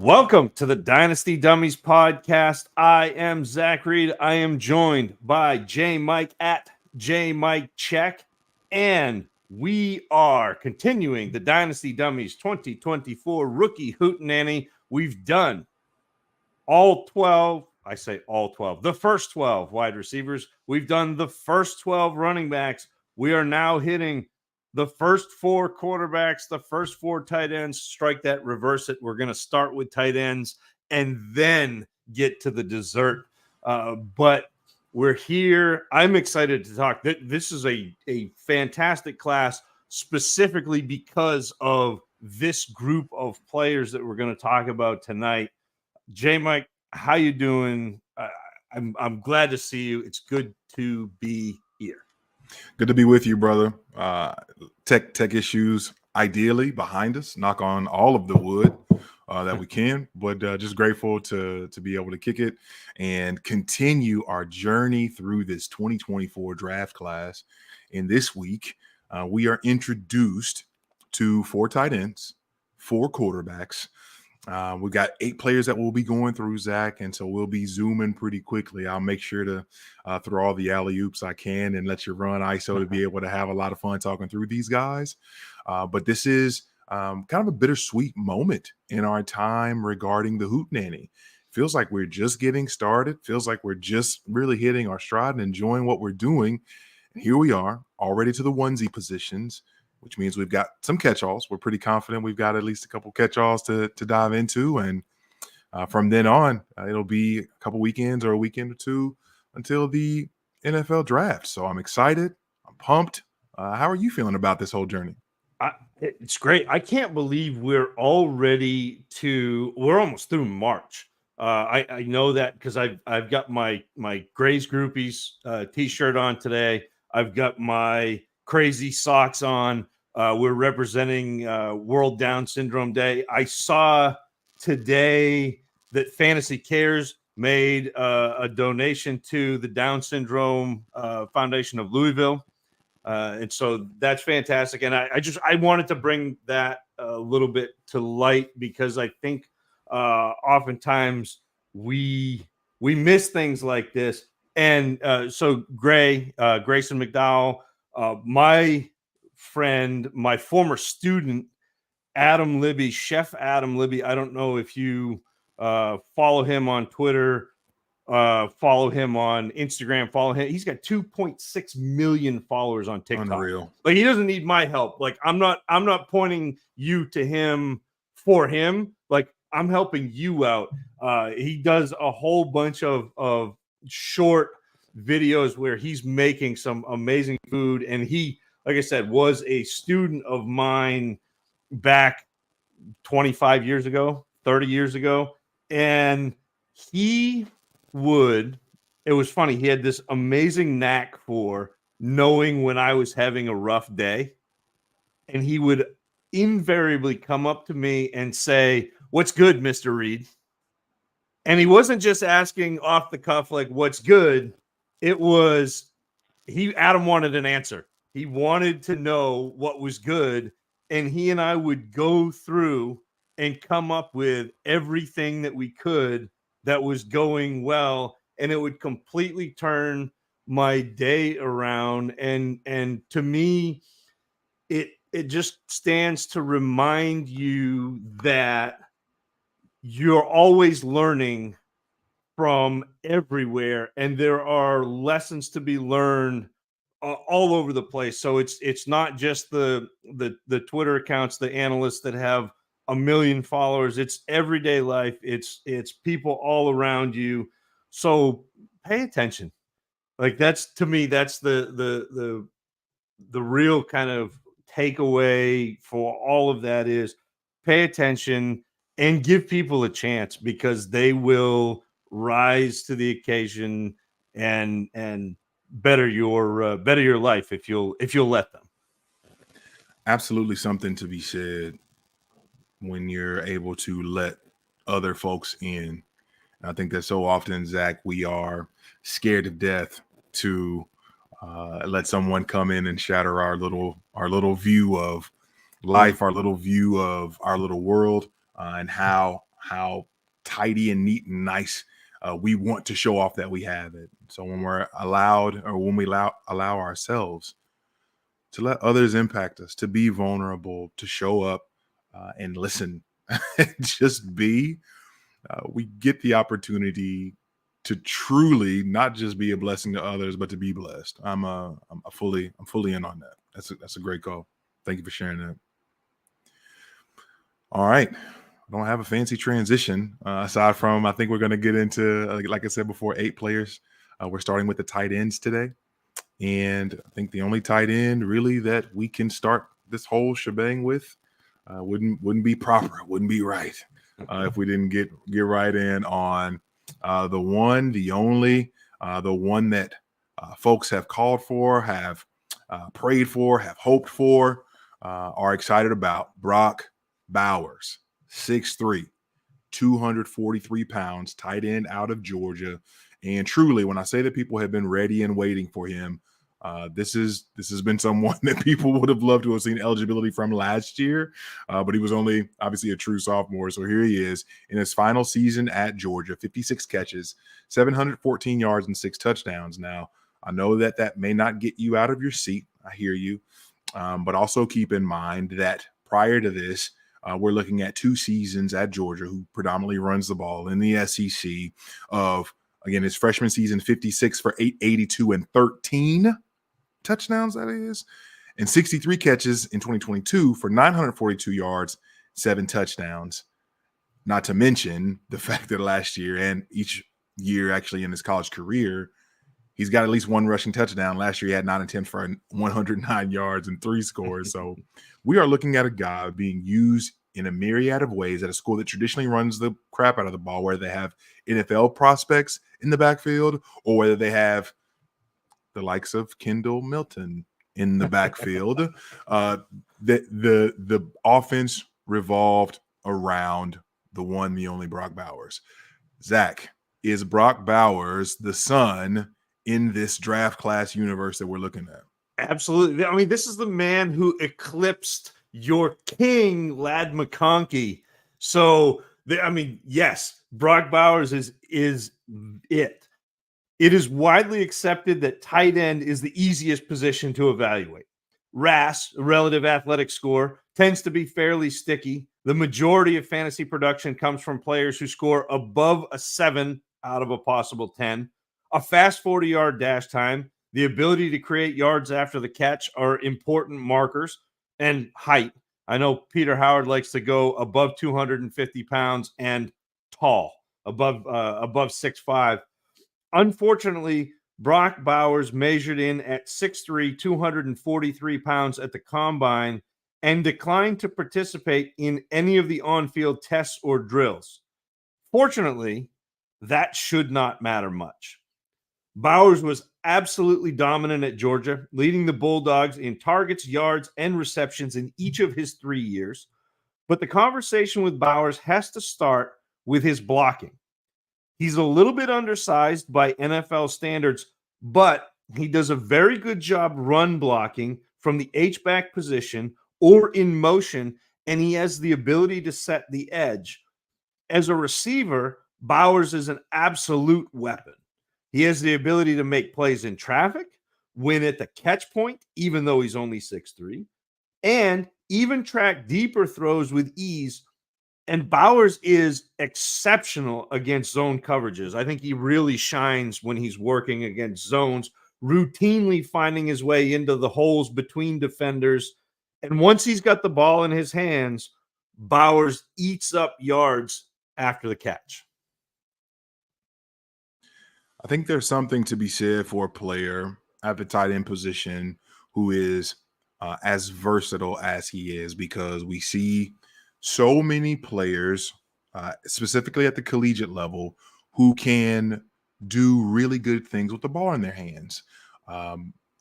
Welcome to the Dynasty Dummies podcast. I am Zach Reed. I am joined by JMic at JMic Check, and we are continuing the Dynasty Dummies 2024 rookie Hootenanny. We've done all 12. I say all 12. The first 12 wide receivers. We've done the first 12 running backs. We are now hitting the first four quarterbacks, the first four tight ends. Strike that, reverse it. We're going to start with tight ends and then get to the dessert. But we're here. I'm excited to talk. This is a fantastic class, specifically because of this group of players that we're going to talk about tonight. JMic, how you doing? I'm glad to see you. It's good to be here. Good to be with you, brother. Tech issues ideally behind us. Knock on all of the wood that we can, but just grateful to be able to kick it and continue our journey through this 2024 draft class. In this week, we are introduced to 4 tight ends, 4 quarterbacks. We've got 8 players that we'll be going through, Zach, and so we'll be zooming pretty quickly. I'll make sure to throw all the alley-oops I can and let you run ISO to be able to have a lot of fun talking through these guys. But this is kind of a bittersweet moment in our time regarding the Hootenanny. Feels like we're just getting started. Feels like we're just really hitting our stride and enjoying what we're doing. And here we are, already to the onesie positions, which means we've got some catch-alls. We're pretty confident we've got at least a couple catch-alls to dive into. And from then on, it'll be a couple weekends or a weekend or two until the NFL draft. So I'm excited. I'm pumped. How are you feeling about this whole journey? It's great. I can't believe we're almost through March. I know that because I've got my Grays Groupies t-shirt on today. I've got my crazy socks on. We're representing World Down Syndrome Day. I saw today that Fantasy Cares made a donation to the Down Syndrome Foundation of Louisville. And so that's fantastic. And I wanted to bring that a little bit to light because I think oftentimes we miss things like this. And so Grayson McDowell, my friend, my former student, Adam Libby, Chef Adam Libby. I don't know if you follow him on Twitter, follow him on Instagram, follow him. He's got 2.6 million followers on TikTok. Unreal. Like, he doesn't need my help. Like, I'm not pointing you to him for him. Like, I'm helping you out. He does a whole bunch of short videos where he's making some amazing food, and he, like I said, was a student of mine back 25 years ago, 30 years ago. And it was funny, he had this amazing knack for knowing when I was having a rough day, and he would invariably come up to me and say, "What's good, Mr. Reed?" And he wasn't just asking off the cuff, like, "What's good?" It was, Adam wanted an answer. He wanted to know what was good. And he and I would go through and come up with everything that we could that was going well. And it would completely turn my day around. And to me, it just stands to remind you that you're always learning from everywhere, and there are lessons to be learned all over the place. So it's not just the Twitter accounts, the analysts that have 1 million followers. It's everyday life. It's people all around you. So pay attention. Like, that's, to me, that's the real kind of takeaway for all of that is pay attention and give people a chance, because they will rise to the occasion and better your life if you'll let them. Absolutely something to be said when you're able to let other folks in. And I think that so often, Zach, we are scared to death to let someone come in and shatter our little view of life, our little view of our little world, and how how tidy and neat and nice we want to show off that we have it. So when we're allowed, or when we allow ourselves to let others impact us, to be vulnerable, to show up and listen, just be, we get the opportunity to truly not just be a blessing to others, but to be blessed. I'm fully in on that. That's a great call. Thank you for sharing that. All right. I don't have a fancy transition aside from, I think we're going to get into, like I said before, 8 players. We're starting with the tight ends today. And I think the only tight end really that we can start this whole shebang with wouldn't be proper, wouldn't be right if we didn't get right in on the one, the only, the one that folks have called for, have prayed for, have hoped for, are excited about. Brock Bowers, 6'3", 243 pounds, tight end out of Georgia. And truly, when I say that people have been ready and waiting for him, this has been someone that people would have loved to have seen eligibility from last year, but he was only obviously a true sophomore. So here he is in his final season at Georgia, 56 catches, 714 yards, and 6 touchdowns. Now, I know that may not get you out of your seat. I hear you. But also keep in mind that prior to this, we're looking at 2 seasons at Georgia, who predominantly runs the ball in the SEC, of, again, his freshman season, 56 for 882 and 13 touchdowns, that is, and 63 catches in 2022 for 942 yards, 7 touchdowns. Not to mention the fact that last year and each year actually in his college career, he's got at least 1 rushing touchdown. Last year he had 9 attempts for 109 yards and 3 scores. So we are looking at a guy being used in a myriad of ways at a school that traditionally runs the crap out of the ball, where they have NFL prospects in the backfield, or whether they have the likes of Kendall Milton in the backfield. The offense revolved around the one, the only Brock Bowers. Zach, is Brock Bowers the son in this draft class universe that we're looking at? Absolutely. I mean, this is the man who eclipsed your king, Lad McConkey. So, yes, Brock Bowers is it. It is widely accepted that tight end is the easiest position to evaluate. RAS, relative athletic score, tends to be fairly sticky. The majority of fantasy production comes from players who score above a 7 out of a possible 10. A fast 40-yard dash time, the ability to create yards after the catch are important markers, and height. I know Peter Howard likes to go above 250 pounds and tall, above 6'5". Unfortunately, Brock Bowers measured in at 6'3", 243 pounds at the combine, and declined to participate in any of the on-field tests or drills. Fortunately, that should not matter much. Bowers was absolutely dominant at Georgia, leading the Bulldogs in targets, yards, and receptions in each of his 3 years. But the conversation with Bowers has to start with his blocking. He's a little bit undersized by NFL standards, but he does a very good job run blocking from the H-back position or in motion, and he has the ability to set the edge. As a receiver, Bowers is an absolute weapon. He has the ability to make plays in traffic, win at the catch point, even though he's only 6'3", and even track deeper throws with ease. And Bowers is exceptional against zone coverages. I think he really shines when he's working against zones, routinely finding his way into the holes between defenders. And once he's got the ball in his hands, Bowers eats up yards after the catch. I think there's something to be said for a player at the tight end position who is as versatile as he is, because we see so many players, specifically at the collegiate level, who can do really good things with the ball in their hands.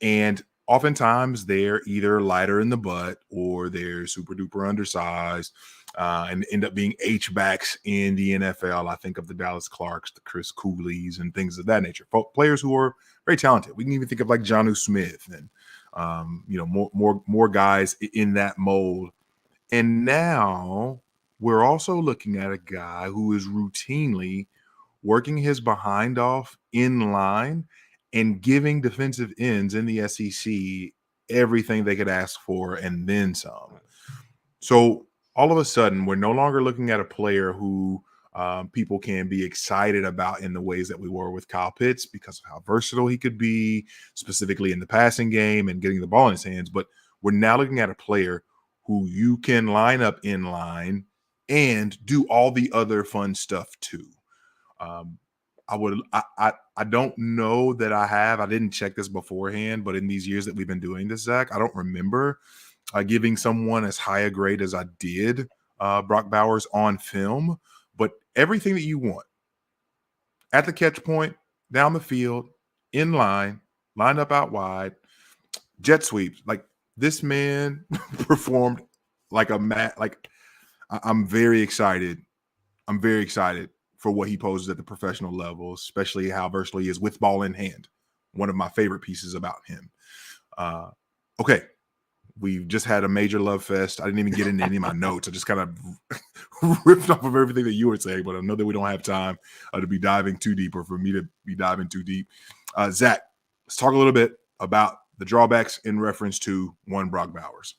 And oftentimes they're either lighter in the butt or they're super duper undersized and end up being H-backs in the NFL. I think of the Dallas Clarks, the Chris Coolies, and things of that nature. Players who are very talented. We can even think of like Jonnu Smith and more guys in that mold. And now we're also looking at a guy who is routinely working his behind off in line and giving defensive ends in the SEC everything they could ask for and then some. So all of a sudden, we're no longer looking at a player who people can be excited about in the ways that we were with Kyle Pitts because of how versatile he could be, specifically in the passing game and getting the ball in his hands. But we're now looking at a player who you can line up in line and do all the other fun stuff too. I don't know that I didn't check this beforehand, but in these years that we've been doing this, Zach, I don't remember giving someone as high a grade as I did Brock Bowers on film. But everything that you want at the catch point, down the field, in line, lined up out wide, jet sweeps, like this man performed like a I'm very excited. I'm very excited for what he poses at the professional level, especially how versatile he is with ball in hand. One of my favorite pieces about him. Okay. We've just had a major love fest. I didn't even get into any of my notes. I just kind of ripped off of everything that you were saying, but I know that we don't have time to be diving too deep or for me to be diving too deep. Zach, let's talk a little bit about the drawbacks in reference to one Brock Bowers.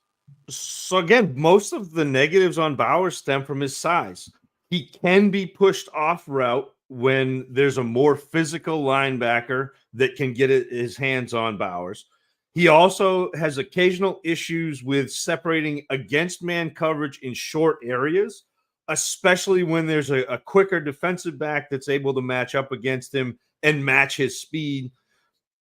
So again, most of the negatives on Bowers stem from his size. He can be pushed off route when there's a more physical linebacker that can get his hands on Bowers. He also has occasional issues with separating against man coverage in short areas, especially when there's a quicker defensive back that's able to match up against him and match his speed.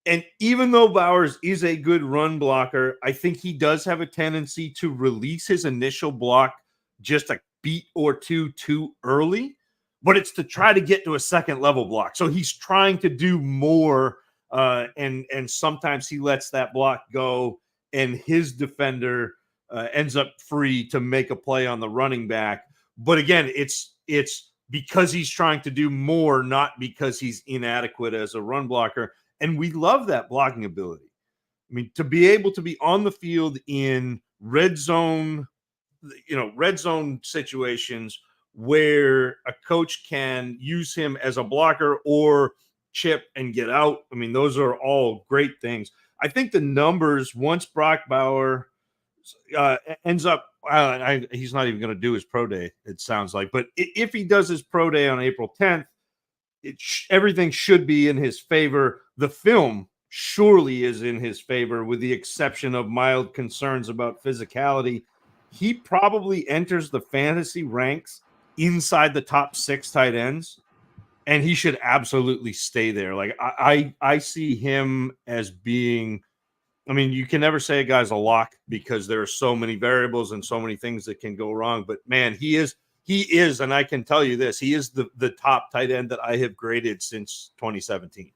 And even though Bowers is a good run blocker, I think he does have a tendency to release his initial block just a beat or two too early, but it's to try to get to a second level block. So he's trying to do more, and sometimes he lets that block go, and his defender ends up free to make a play on the running back. But again, it's because he's trying to do more, not because he's inadequate as a run blocker. And we love that blocking ability. I mean, to be able to be on the field in red zone situations where a coach can use him as a blocker or chip and get out. I mean, those are all great things. I think the numbers, once Brock Bowers ends up, he's not even going to do his pro day, it sounds like. But if he does his pro day on April 10th, everything should be in his favor. The film surely is in his favor, with the exception of mild concerns about physicality. He probably enters the fantasy ranks inside the top 6 tight ends, and he should absolutely stay there. Like I see him as being, I mean, you can never say a guy's a lock because there are so many variables and so many things that can go wrong. But man, he is, and I can tell you this, he is the top tight end that I have graded since 2017.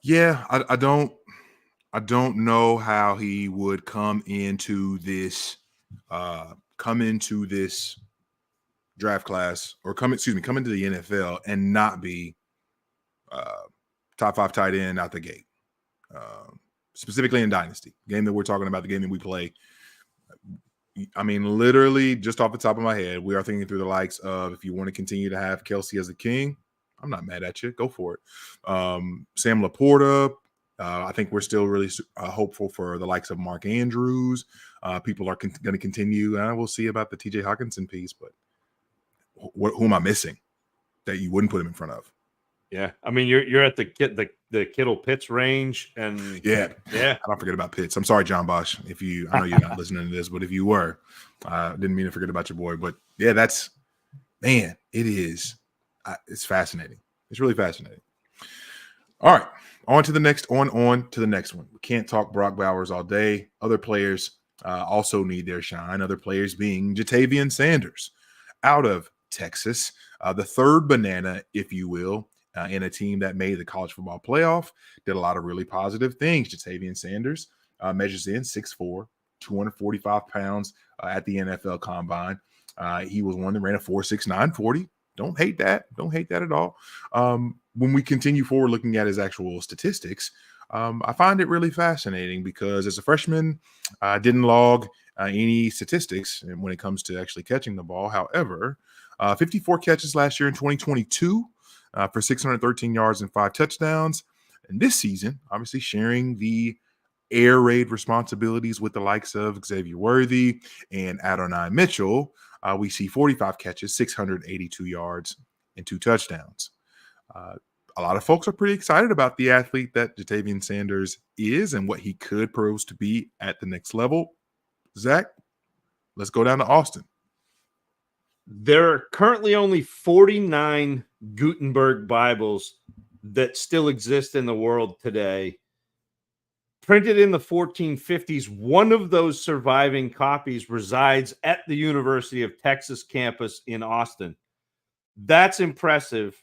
Yeah, I don't know how he would come into this draft class, or come into the NFL and not be top 5 tight end out the gate. Specifically in Dynasty, game that we're talking about, the game that we play. I mean, literally, just off the top of my head, we are thinking through the likes of, if you want to continue to have Kelsey as a king, I'm not mad at you. Go for it. Sam Laporta. I think we're still really hopeful for the likes of Mark Andrews. People are going to continue. We'll see about the TJ Hawkinson piece, but who am I missing that you wouldn't put him in front of? Yeah, I mean, you're at the Kittle Pitts range, and yeah. I don't forget about Pitts. I'm sorry, John Bosch. I know you're not listening to this, but if you were, didn't mean to forget about your boy. But yeah, it is. It's fascinating. It's really fascinating. All right, on to the next one. We can't talk Brock Bowers all day. Other players also need their shine. Other players being Jatavian Sanders out of Texas, the third banana, if you will, in a team that made the college football playoff, did a lot of really positive things. Jatavian Sanders measures in 6'4", 245 pounds at the NFL Combine. He was one that ran a 4.69 40. Don't hate that. Don't hate that at all. When we continue forward looking at his actual statistics, I find it really fascinating because as a freshman, didn't log any statistics when it comes to actually catching the ball. However, 54 catches last year in 2022 for 613 yards and 5 touchdowns. And this season, obviously sharing the air raid responsibilities with the likes of Xavier Worthy and Adonai Mitchell, we see 45 catches, 682 yards, and 2 touchdowns. A lot of folks are pretty excited about the athlete that Ja'Tavion Sanders is and what he could prove to be at the next level. Zach, let's go down to Austin. There are currently only 49 Gutenberg Bibles that still exist in the world today. Printed in the 1450s, one of those surviving copies resides at the University of Texas campus in Austin. That's impressive.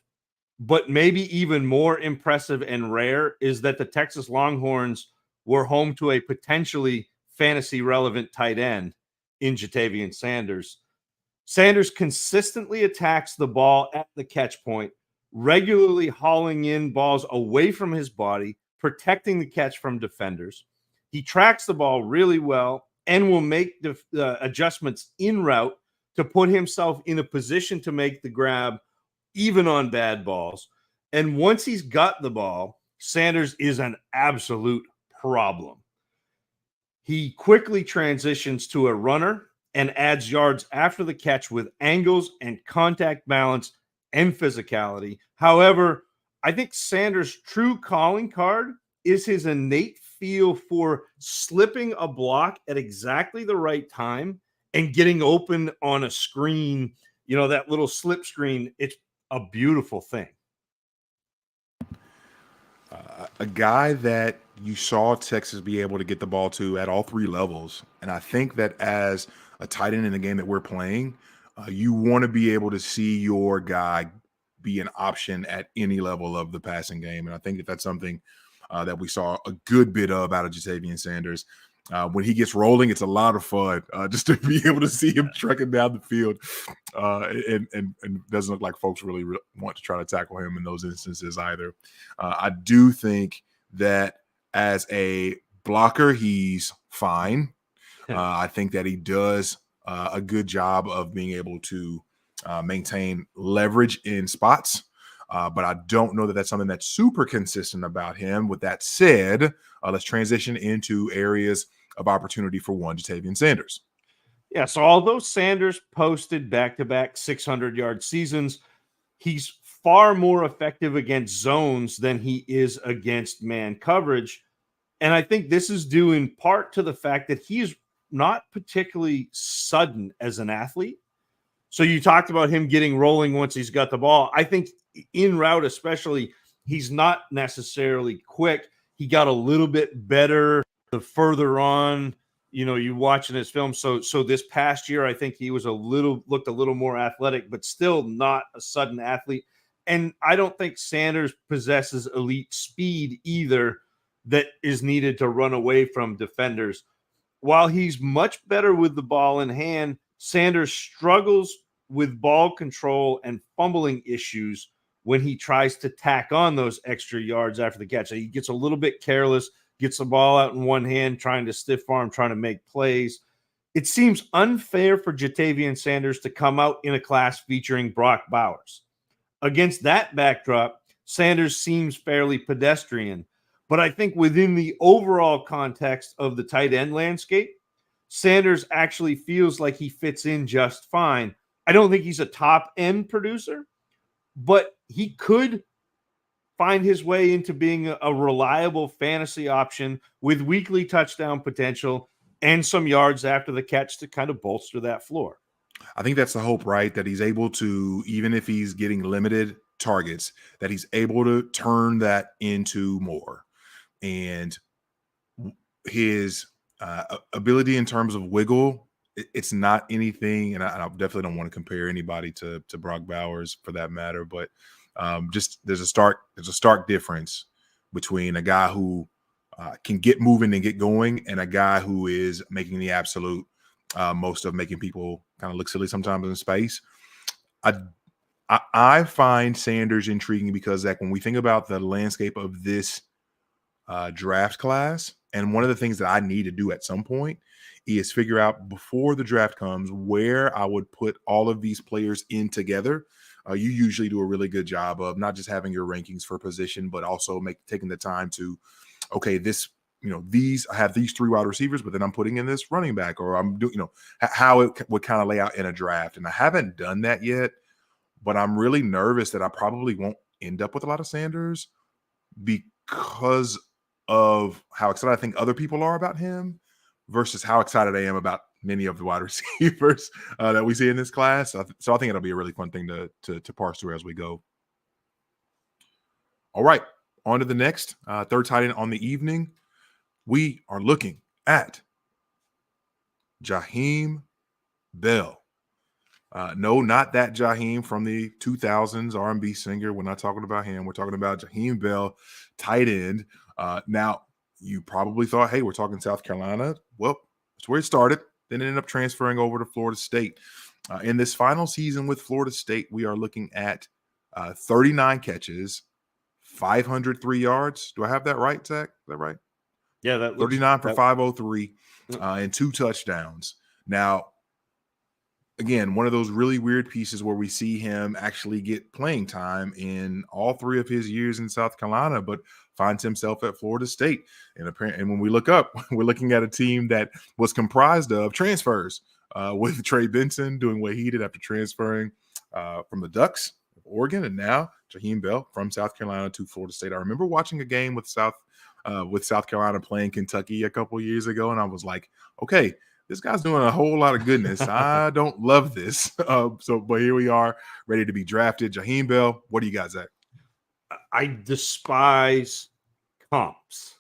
But maybe even more impressive and rare is that the Texas Longhorns were home to a potentially fantasy relevant tight end in Ja'Tavion Sanders. Sanders consistently attacks the ball at the catch point, regularly hauling in balls away from his body, protecting the catch from defenders. He tracks the ball really well and will make the adjustments en route to put himself in a position to make the grab even on bad balls. And once he's got the ball, Sanders is an absolute problem. He quickly transitions to a runner and adds yards after the catch with angles and contact balance and physicality. However, I think Sanders' true calling card is his innate feel for slipping a block at exactly the right time and getting open on a screen, that little slip screen. It's a beautiful thing. A guy that you saw Texas be able to get the ball to at all 3 levels. And I think that as a tight end in the game that we're playing, you want to be able to see your guy be an option at any level of the passing game. And I think that that's something that we saw a good bit of out of Ja'Tavion Sanders. When he gets rolling, it's a lot of fun just to be able to see him trekking down the field. And doesn't look like folks really want to try to tackle him in those instances either. I do think that as a blocker, he's fine. I think that he does a good job of being able to maintain leverage in spots. But I don't know that that's something that's super consistent about him. With that said, let's transition into areas of opportunity for one Ja'Tavion Sanders. Yeah, so although Sanders posted back-to-back 600-yard seasons, he's far more effective against zones than he is against man coverage. And I think this is due in part to the fact that he is not particularly sudden as an athlete. So you talked about him getting rolling once he's got the ball. I think in route especially, he's not necessarily quick. He got a little bit better the further on, you watching his film. So this past year, I think he was looked a little more athletic, but still not a sudden athlete. And I don't think Sanders possesses elite speed either that is needed to run away from defenders. While he's much better with the ball in hand, Sanders struggles with ball control and fumbling issues when he tries to tack on those extra yards after the catch. He gets a little bit careless, gets the ball out in one hand, trying to stiff arm, trying to make plays. It seems unfair for Ja'Tavion Sanders to come out in a class featuring Brock Bowers. Against that backdrop, Sanders seems fairly pedestrian. But I think within the overall context of the tight end landscape, Sanders actually feels like he fits in just fine. I don't think he's a top end producer, but he could find his way into being a reliable fantasy option with weekly touchdown potential and some yards after the catch to kind of bolster that floor. I think that's the hope, right? That he's able to, even if he's getting limited targets, that he's able to turn that into more. And his ability in terms of wiggle, it's not anything, and I definitely don't want to compare anybody to Brock Bowers for that matter, but just there's a stark difference between a guy who can get moving and get going and a guy who is making the absolute most of making people kind of look silly sometimes in space. I find Sanders intriguing because, Zach, when we think about the landscape of this draft class, and one of the things that I need to do at some point is figure out before the draft comes where I would put all of these players in together. You usually do a really good job of not just having your rankings for position, but also taking the time to, okay, this, I have these 3 wide receivers, but then I'm putting in this running back, or I'm doing, how it would kind of lay out in a draft. And I haven't done that yet, but I'm really nervous that I probably won't end up with a lot of Sanders because of how excited I think other people are about him versus how excited I am about many of the wide receivers that we see in this class. So I think it'll be a really fun thing to parse through as we go. All right, on to the next third tight end on the evening. We are looking at Jaheim Bell. No, not that Jaheim from the 2000s R&B singer. We're not talking about him. We're talking about Jaheim Bell, tight end. Now, you probably thought, hey, we're talking South Carolina. Well, that's where it started. Then it ended up transferring over to Florida State. In this final season with Florida State, we are looking at 39 catches, 503 yards. Do I have that right, Zach? Is that right? Yeah, that looks 39 for 503 and 2 touchdowns. Now, again, one of those really weird pieces where we see him actually get playing time in all 3 of his years in South Carolina, but finds himself at Florida State. And when we look up, we're looking at a team that was comprised of transfers with Trey Benson doing what he did after transferring from the Ducks of Oregon, and now Jaheim Bell from South Carolina to Florida State. I remember watching a game with South Carolina playing Kentucky a couple years ago, and I was like, okay, this guy's doing a whole lot of goodness. I don't love this. But here we are, ready to be drafted. Jaheim Bell, what do you got, Zach? I despise comps.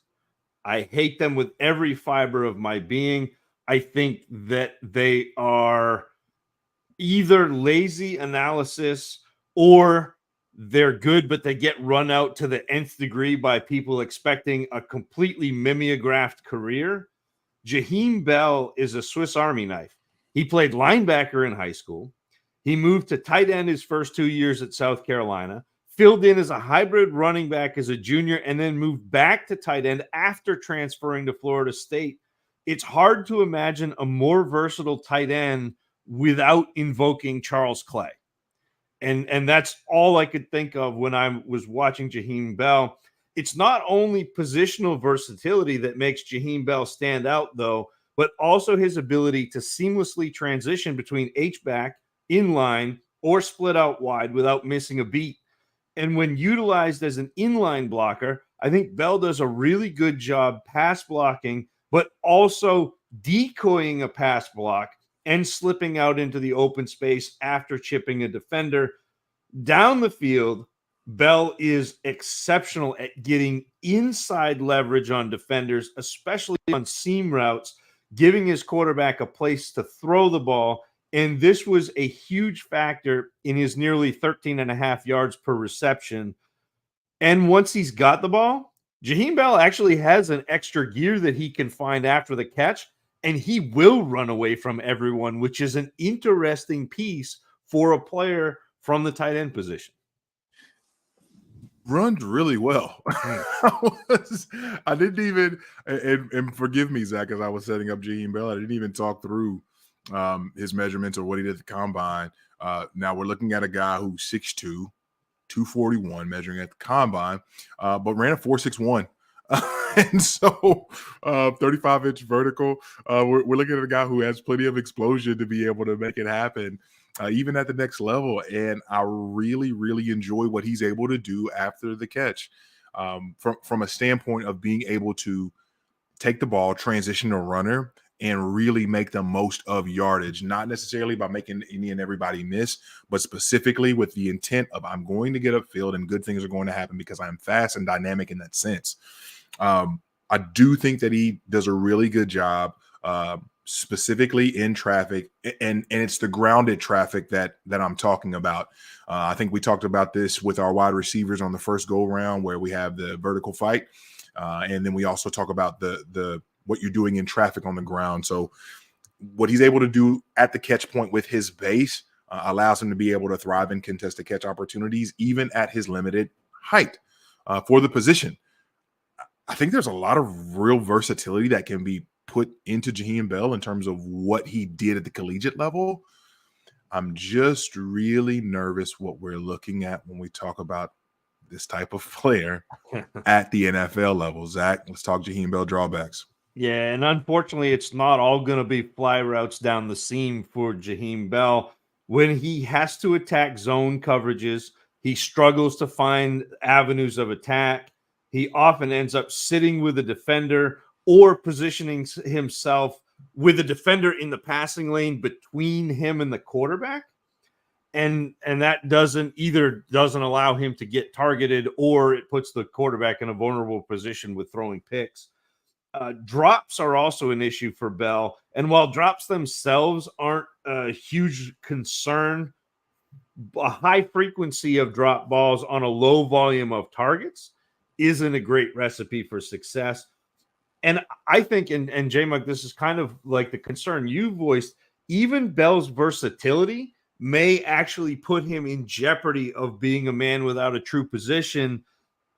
I hate them with every fiber of my being. I think that they are either lazy analysis or they're good, but they get run out to the nth degree by people expecting a completely mimeographed career. Jaheim Bell is a Swiss Army knife. He played linebacker in high school. He moved to tight end his first 2 years at South Carolina, filled in as a hybrid running back as a junior, and then moved back to tight end after transferring to Florida State. It's hard to imagine a more versatile tight end without invoking Charles Clay. And that's all I could think of when I was watching Jaheim Bell. It's not only positional versatility that makes Jaheim Bell stand out, though, but also his ability to seamlessly transition between H-back, inline, or split out wide without missing a beat. And when utilized as an inline blocker, I think Bell does a really good job pass blocking, but also decoying a pass block and slipping out into the open space after chipping a defender. Down the field, Bell is exceptional at getting inside leverage on defenders, especially on seam routes, giving his quarterback a place to throw the ball. And this was a huge factor in his nearly 13.5 yards per reception. And once he's got the ball, Jaheim Bell actually has an extra gear that he can find after the catch, and he will run away from everyone, which is an interesting piece for a player from the tight end position. Runs really well. I didn't even, and forgive me, Zach, as I was setting up Jaheim Bell, I didn't even talk through his measurements or what he did at the combine. Now we're looking at a guy who's 6'2", 241 measuring at the combine, but ran a 4.61. And so 35-inch vertical. We're looking at a guy who has plenty of explosion to be able to make it happen, even at the next level. And I really, really enjoy what he's able to do after the catch, from a standpoint of being able to take the ball, transition a runner, and really make the most of yardage, not necessarily by making any and everybody miss, but specifically with the intent of I'm going to get upfield and good things are going to happen because I'm fast and dynamic in that sense. I do think that he does a really good job, specifically in traffic, and it's the grounded traffic that I'm talking about. I think we talked about this with our wide receivers on the first go round, where we have the vertical fight, and then we also talk about the what you're doing in traffic on the ground. So what he's able to do at the catch point with his base allows him to be able to thrive in contested catch opportunities, even at his limited height for the position. I think there's a lot of real versatility that can be put into Jaheim Bell in terms of what he did at the collegiate level, I'm just really nervous what we're looking at when we talk about this type of player at the NFL level. Zach, let's talk Jaheim Bell drawbacks. Yeah, and unfortunately, it's not all going to be fly routes down the seam for Jaheim Bell. When he has to attack zone coverages, he struggles to find avenues of attack. He often ends up sitting with a defender or positioning himself with a defender in the passing lane between him and the quarterback. And that doesn't allow him to get targeted, or it puts the quarterback in a vulnerable position with throwing picks. Drops are also an issue for Bell. And while drops themselves aren't a huge concern, a high frequency of drop balls on a low volume of targets isn't a great recipe for success. And I think, and JMic, this is kind of like the concern you voiced, even Bell's versatility may actually put him in jeopardy of being a man without a true position.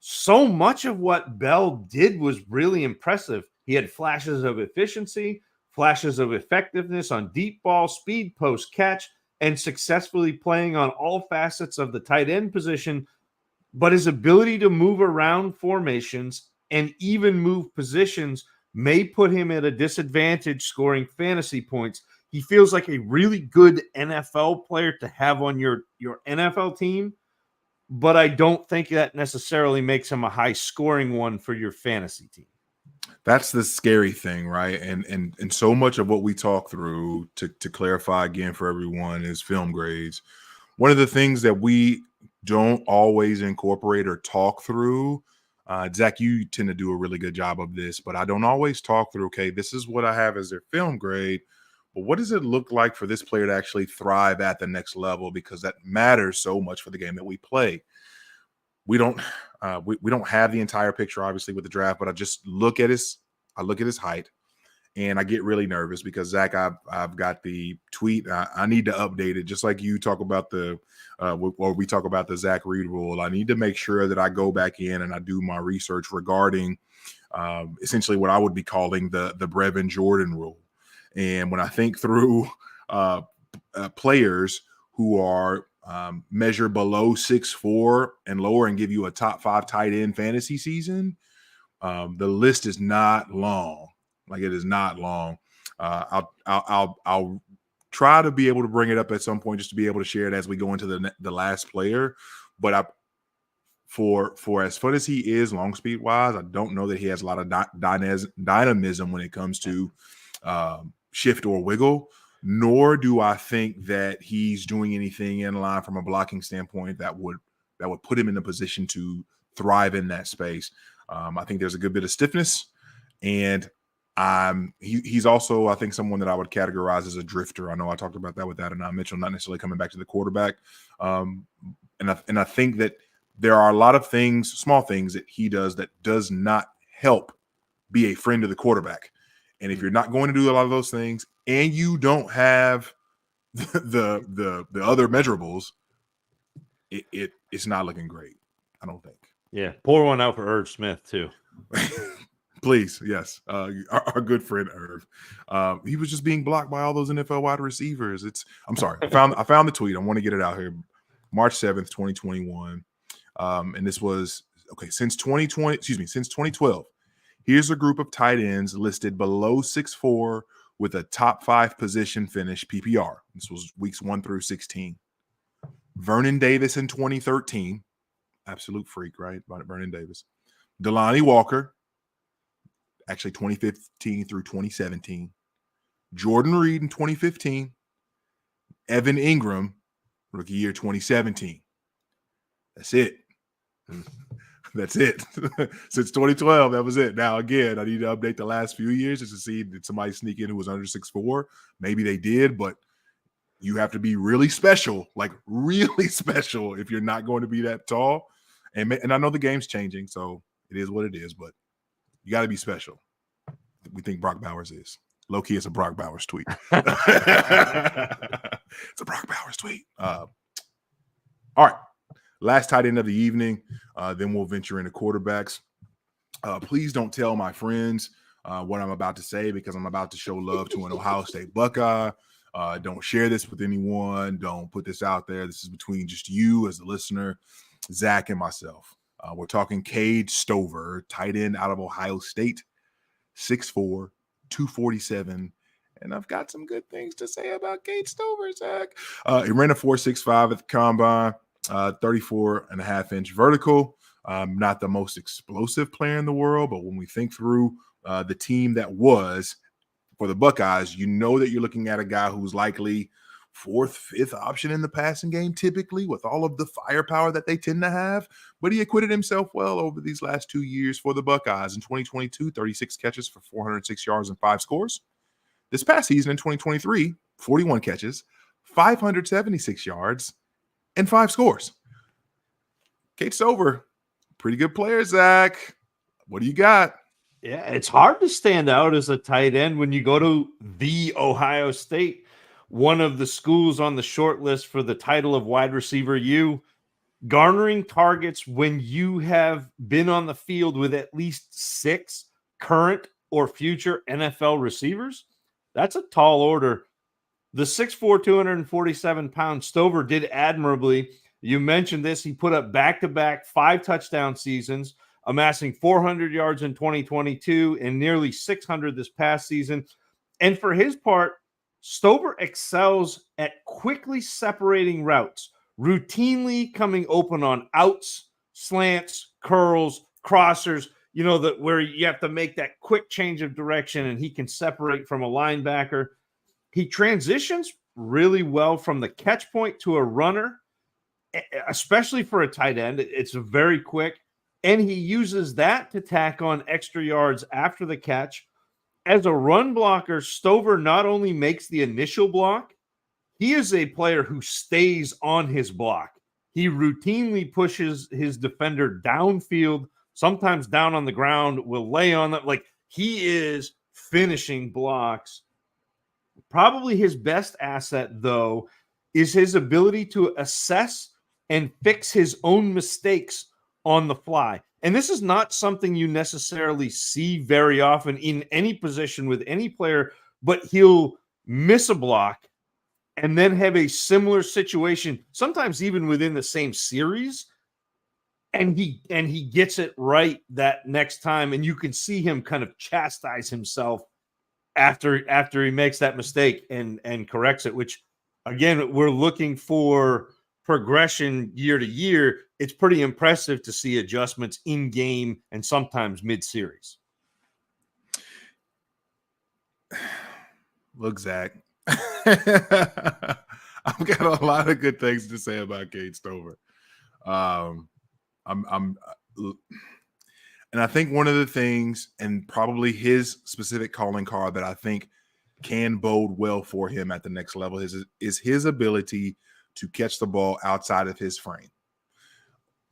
So much of what Bell did was really impressive. He had flashes of efficiency, flashes of effectiveness on deep ball, speed, post catch, and successfully playing on all facets of the tight end position. But his ability to move around formations and even move positions may put him at a disadvantage scoring fantasy points. He feels like a really good NFL player to have on your NFL team, but I don't think that necessarily makes him a high scoring one for your fantasy team. That's the scary thing, right? And so much of what we talk through, to clarify again for everyone, is film grades. One of the things that we don't always incorporate or talk through, Zach, you tend to do a really good job of this, but I don't always talk through, okay, this is what I have as their film grade, but what does it look like for this player to actually thrive at the next level? Because that matters so much for the game that we play. We don't have the entire picture, obviously, with the draft, but I look at his height, and I get really nervous because, Zach, I've got the tweet. I need to update it, just like you talk about we talk about the Zach Reed rule. I need to make sure that I go back in and I do my research regarding essentially what I would be calling the Brevin Jordan rule. And when I think through players who are measure below 6'4" and lower and give you a top 5 tight end fantasy season, the list is not long. Like, it is not long. I'll try to be able to bring it up at some point just to be able to share it as we go into the last player. But for as fun as he is long speed wise, I don't know that he has a lot of dynamism when it comes to shift or wiggle. Nor do I think that he's doing anything in line from a blocking standpoint that would put him in a position to thrive in that space. I think there's a good bit of stiffness, and he's also, I think, someone that I would categorize as a drifter. I know I talked about that with Adonai Mitchell, not necessarily coming back to the quarterback. And I think that there are a lot of things, small things that he does that does not help be a friend of the quarterback. And if you're not going to do a lot of those things and you don't have the other measurables, it's not looking great, I don't think. Yeah, pour one out for Irv Smith too. Please, yes. Our good friend Irv. He was just being blocked by all those NFL wide receivers. I'm sorry. I found the tweet. I want to get it out here. March 7th, 2021. And this was since 2012. Here's a group of tight ends listed below 6'4" with a top 5 position finish PPR. This was weeks 1 through 16. Vernon Davis in 2013. Absolute freak, right? Vernon Davis. Delanie Walker, actually 2015 through 2017. Jordan Reed in 2015. Evan Ingram, rookie year 2017. That's it. That's it. Since 2012, that was it. Now, again, I need to update the last few years just to see, did somebody sneak in who was under 6'4"? Maybe they did, but you have to be really special, like really special, if you're not going to be that tall. And I know the game's changing, so it is what it is, but you got to be special. We think Brock Bowers is. Low-key, it's a Brock Bowers tweet. It's a Brock Bowers tweet. All right. Last tight end of the evening. Then we'll venture into quarterbacks. Please don't tell my friends what I'm about to say because I'm about to show love to an Ohio State Buckeye. Don't share this with anyone. Don't put this out there. This is between just you as a listener, Zach, and myself. We're talking Cade Stover, tight end out of Ohio State, 6'4", 247. And I've got some good things to say about Cade Stover, Zach. He ran a 4.65 at the combine, 34.5-inch vertical. Not the most explosive player in the world, but when we think through the team that was for the Buckeyes, you know that you're looking at a guy who's likely fourth, fifth option in the passing game, typically with all of the firepower that they tend to have. But he acquitted himself well over these last 2 years for the Buckeyes. In 2022, 36 catches for 406 yards and 5 scores. This past season in 2023, 41 catches, 576 yards, and 5 scores. Cade Stover, pretty good player, Zach. What do you got? Yeah, it's hard to stand out as a tight end when you go to the Ohio State, one of the schools on the short list for the title of wide receiver U, garnering targets when you have been on the field with at least 6 current or future NFL receivers. That's a tall order. The 6'4", 247-pound Stover did admirably. You mentioned this. He put up back-to-back 5 touchdown seasons, amassing 400 yards in 2022 and nearly 600 this past season. And for his part, Stover excels at quickly separating routes, routinely coming open on outs, slants, curls, crossers, where you have to make that quick change of direction and he can separate from a linebacker. He transitions really well from the catch point to a runner, especially for a tight end. It's very quick. And he uses that to tack on extra yards after the catch. As a run blocker, Stover not only makes the initial block, he is a player who stays on his block. He routinely pushes his defender downfield, sometimes down on the ground, will lay on that. Like, he is finishing blocks. Probably his best asset, though, is his ability to assess and fix his own mistakes on the fly. And this is not something you necessarily see very often in any position with any player, but he'll miss a block and then have a similar situation, sometimes even within the same series, and he gets it right that next time, and you can see him kind of chastise himself after he makes that mistake and corrects it, which, again, we're looking for progression year to year. It's pretty impressive to see adjustments in game and sometimes mid-series. Look, Zach, I've got a lot of good things to say about Cade Stover. And I think one of the things, and probably his specific calling card that I think can bode well for him at the next level is his ability to catch the ball outside of his frame.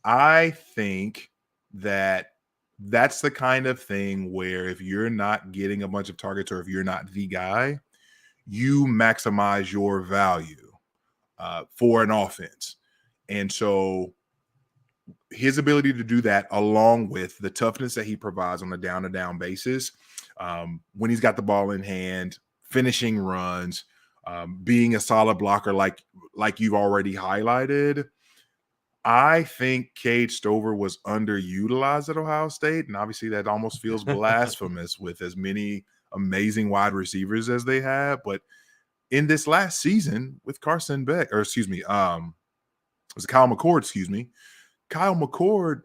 I think that's the kind of thing where if you're not getting a bunch of targets or if you're not the guy, you maximize your value for an offense. And so his ability to do that, along with the toughness that he provides on a down-to-down basis, when he's got the ball in hand, finishing runs, being a solid blocker like you've already highlighted, I think Cade Stover was underutilized at Ohio State, and obviously that almost feels blasphemous with as many amazing wide receivers as they have. But in this last season with Carson Beck, or excuse me, it was Kyle McCord, Kyle McCord,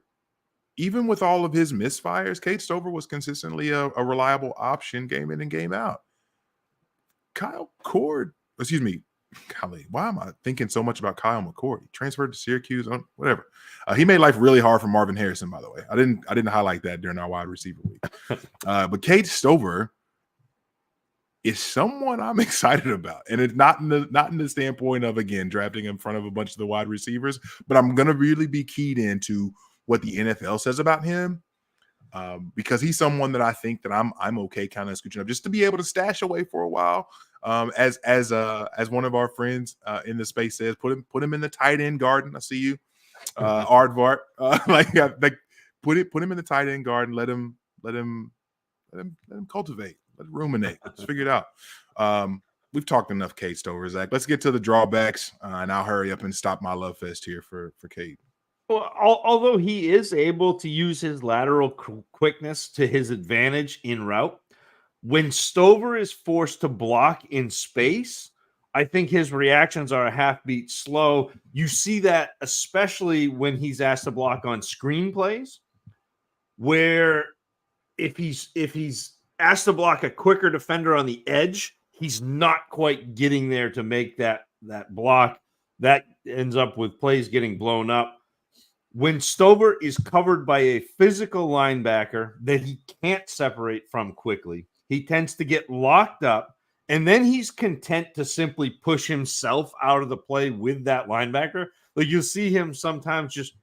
even with all of his misfires, Cade Stover was consistently a reliable option game in and game out. Kyle McCord, golly, why am I thinking so much about Kyle McCord? He transferred to Syracuse, whatever. He made life really hard for Marvin Harrison, by the way. I didn't highlight that during our wide receiver week. But Cade Stover is someone I'm excited about. And it's not in the standpoint of, again, drafting in front of a bunch of the wide receivers, but I'm going to really be keyed into what the NFL says about him, because he's someone that I think that I'm okay kind of scooching up just to be able to stash away for a while. As one of our friends in the space says, put him in the tight end garden. I see you, Aardvark. Put him in the tight end garden. Let him Let him cultivate. Let him ruminate. Let's figure it out. We've talked enough Cade Stover, Zach. Let's get to the drawbacks, and I'll hurry up and stop my love fest here for Cade. Well, although he is able to use his lateral quickness to his advantage in route, when Stover is forced to block in space, I think his reactions are a half beat slow. You see that especially when he's asked to block on screen plays, where if he's asked to block a quicker defender on the edge, he's not quite getting there to make that block. That ends up with plays getting blown up. When Stover is covered by a physical linebacker that he can't separate from quickly, he tends to get locked up, and then he's content to simply push himself out of the play with that linebacker. Like, you'll see him sometimes just,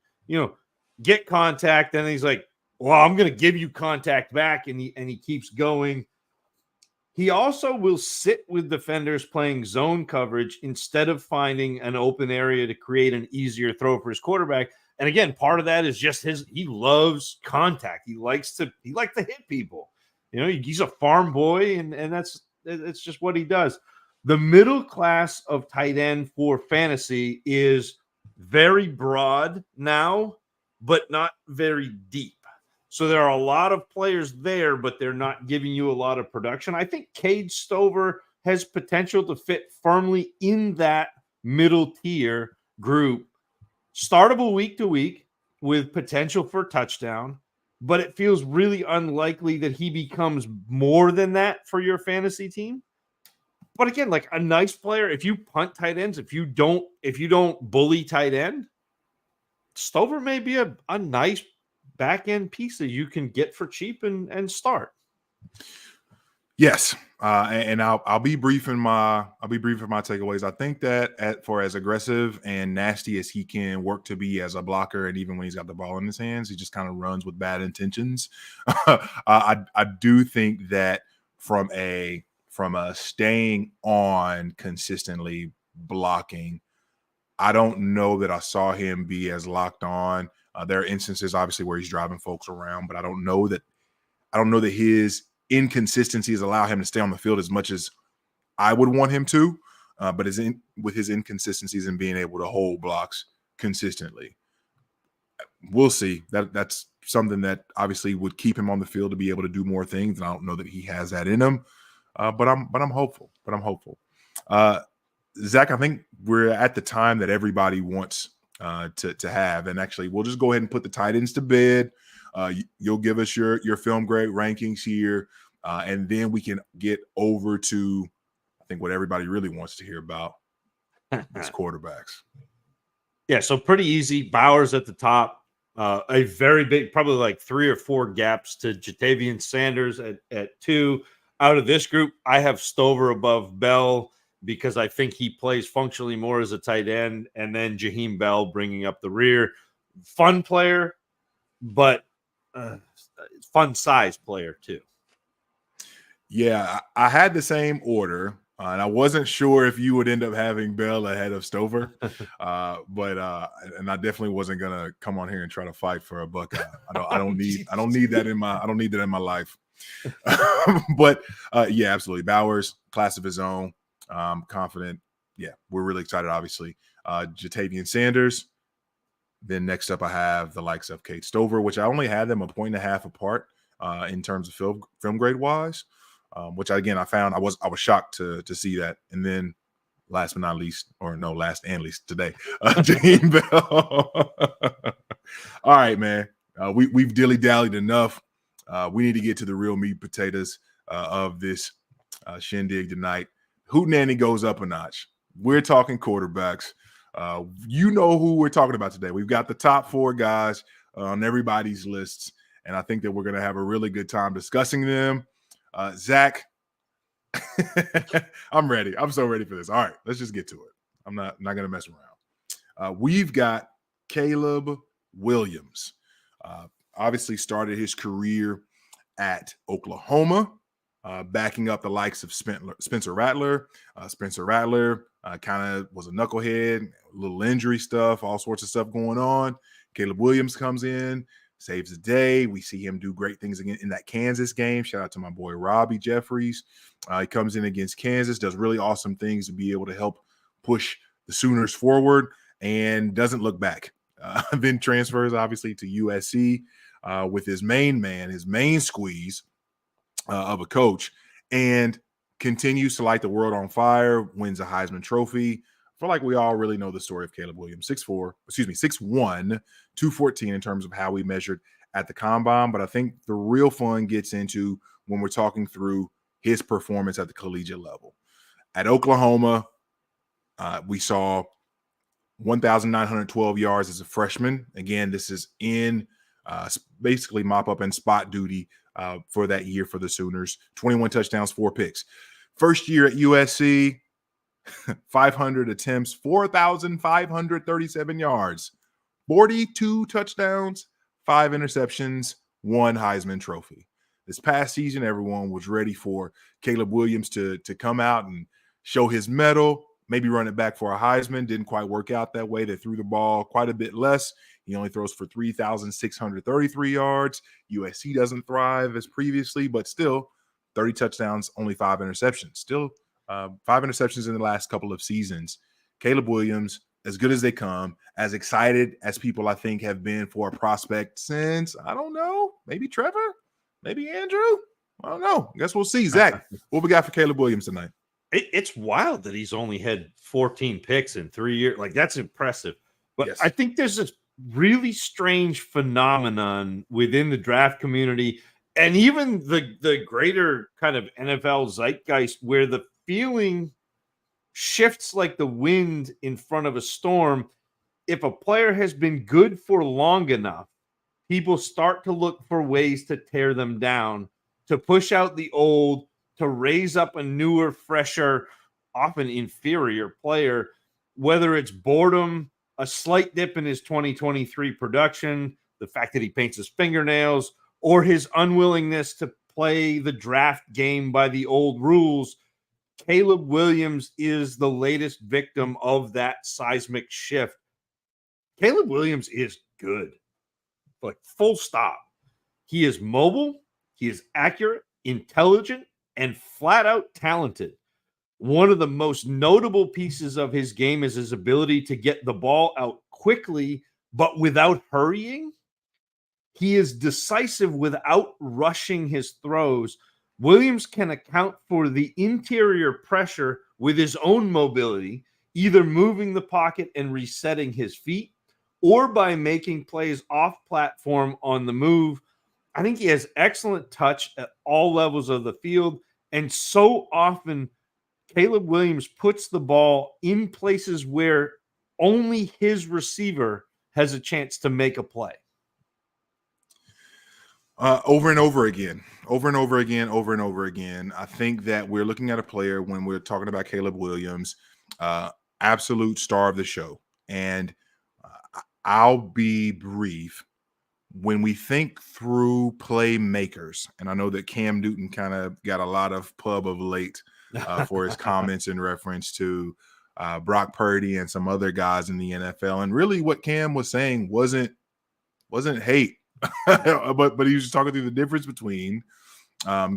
get contact, and he's like, well, I'm going to give you contact back, and he keeps going. He also will sit with defenders playing zone coverage instead of finding an open area to create an easier throw for his quarterback. And again, part of that is just he loves contact. He likes to hit people. He's a farm boy, and it's just what he does. The middle class of tight end for fantasy is very broad now, but not very deep. So there are a lot of players there, but they're not giving you a lot of production. I think Cade Stover has potential to fit firmly in that middle tier group, startable week to week with potential for touchdown, but it feels really unlikely that he becomes more than that for your fantasy team. But again, like a nice player, if you punt tight ends, if you don't bully tight end, Stover may be a nice back end piece that you can get for cheap and start. Yes, and I'll be brief in my takeaways. I think that for as aggressive and nasty as he can work to be as a blocker, and even when he's got the ball in his hands, he just kind of runs with bad intentions. I do think that from a staying on consistently blocking, I don't know that I saw him be as locked on. There are instances, obviously, where he's driving folks around, but I don't know that his inconsistencies allow him to stay on the field as much as I would want him to. But with his inconsistencies and being able to hold blocks consistently, we'll see. That's something that obviously would keep him on the field to be able to do more things. And I don't know that he has that in him. But I'm hopeful. Zach, I think we're at the time that everybody wants to have. And actually, we'll just go ahead and put the tight ends to bed. You'll give us your film grade rankings here, and then we can get over to, I think, what everybody really wants to hear about is quarterbacks. Yeah, so pretty easy. Bowers at the top. A very big, probably like 3 or 4 gaps to Jatavian Sanders at 2. Out of this group, I have Stover above Bell because I think he plays functionally more as a tight end, and then Jaheim Bell bringing up the rear. Fun player, but fun size player too. Yeah, I had the same order, and I wasn't sure if you would end up having Bell ahead of Stover, but I definitely wasn't gonna come on here and try to fight for a buck. I don't need that in my life. But yeah, absolutely. Bowers, class of his own. Confident. Yeah, we're really excited, obviously. Jatavian Sanders. Then next up, I have the likes of Cade Stover, which I only had them 1.5 points apart in terms of film grade wise, which I found I was shocked to see that. And then last and least today, Jaheim Bell. All right, man. We've dilly-dallied enough. We need to get to the real meat and potatoes of this shindig tonight. Hootenanny goes up a notch. We're talking quarterbacks. You know who we're talking about today. We've got the top 4 guys on everybody's lists, and I think that we're going to have a really good time discussing them. Zach, I'm ready. I'm so ready for this. All right, let's just get to it. I'm not going to mess around. We've got Caleb Williams. Obviously started his career at Oklahoma, backing up the likes of Spencer Rattler. Spencer Rattler kind of was a knucklehead, a little injury stuff, all sorts of stuff going on. Caleb Williams comes in, saves the day. We see him do great things again in that Kansas game. Shout out to my boy Robbie Jeffries. He comes in against Kansas, does really awesome things to be able to help push the Sooners forward and doesn't look back. Then transfers obviously to USC with his main man, his main squeeze of a coach, and continues to light the world on fire, wins a Heisman Trophy. I feel like we all really know the story of Caleb Williams, 6'1", 214 in terms of how we measured at the combine. But I think the real fun gets into when we're talking through his performance at the collegiate level. At Oklahoma, we saw 1,912 yards as a freshman. Again, this is in basically mop up and spot duty for that year for the Sooners. 21 touchdowns, 4 picks. First year at USC, 500 attempts, 4,537 yards, 42 touchdowns, 5 interceptions, 1 Heisman Trophy. This past season, everyone was ready for Caleb Williams to come out and show his mettle, maybe run it back for a Heisman. Didn't quite work out that way. They threw the ball quite a bit less. He only throws for 3,633 yards. USC doesn't thrive as previously, but still 30 touchdowns, only 5 interceptions. Still 5 interceptions in the last couple of seasons. Caleb Williams, as good as they come, as excited as people I think have been for a prospect since, I don't know, maybe Trevor, maybe Andrew. I don't know. I guess we'll see. Zach, what we got for Caleb Williams tonight? It's wild that he's only had 14 picks in 3 years. Like, that's impressive. But Yes. I think there's this really strange phenomenon within the draft community and even the greater kind of NFL zeitgeist where the feeling shifts like the wind in front of a storm. If a player has been good for long enough, people start to look for ways to tear them down, to push out the old, to raise up a newer, fresher, often inferior player, whether it's boredom, a slight dip in his 2023 production, the fact that he paints his fingernails, or his unwillingness to play the draft game by the old rules. Caleb Williams is the latest victim of that seismic shift. Caleb Williams is good, like full stop. He is mobile, he is accurate, intelligent, and flat out talented. One of the most notable pieces of his game is his ability to get the ball out quickly, but without hurrying. He is decisive without rushing his throws. Williams can account for the interior pressure with his own mobility, either moving the pocket and resetting his feet, or by making plays off platform on the move. I think he has excellent touch at all levels of the field, and so often Caleb Williams puts the ball in places where only his receiver has a chance to make a play. Over and over again. I think that we're looking at a player when we're talking about Caleb Williams, absolute star of the show. And I'll be brief. When we think through playmakers, and I know that Cam Newton kind of got a lot of pub of late for his comments in reference to Brock Purdy and some other guys in the NFL. And really what Cam was saying wasn't hate, but he was just talking through the difference between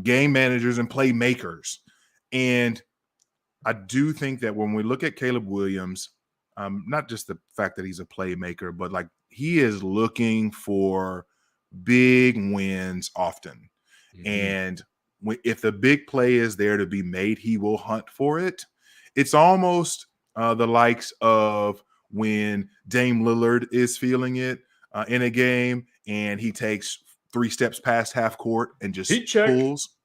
game managers and playmakers. And I do think that when we look at Caleb Williams, not just the fact that he's a playmaker, but like he is looking for big wins often. Mm-hmm. And if the big play is there to be made, he will hunt for it. It's almost the likes of when Dame Lillard is feeling it in a game and he takes 3 steps past half court and just pulls.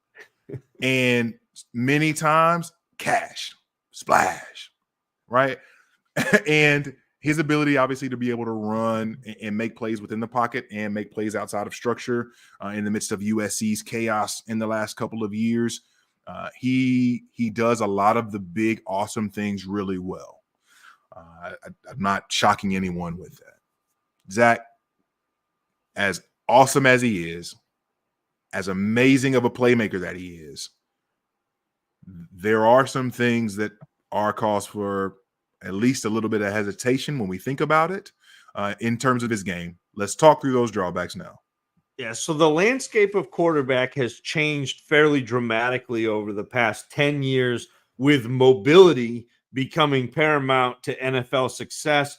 And many times, cash, splash, right? And his ability, obviously, to be able to run and make plays within the pocket and make plays outside of structure in the midst of USC's chaos in the last couple of years. He does a lot of the big, awesome things really well. I'm not shocking anyone with that. Zach, as awesome as he is, as amazing of a playmaker that he is, there are some things that are cause for at least a little bit of hesitation when we think about it in terms of his game. Let's talk through those drawbacks now. Yeah, so the landscape of quarterback has changed fairly dramatically over the past 10 years, with mobility becoming paramount to NFL success.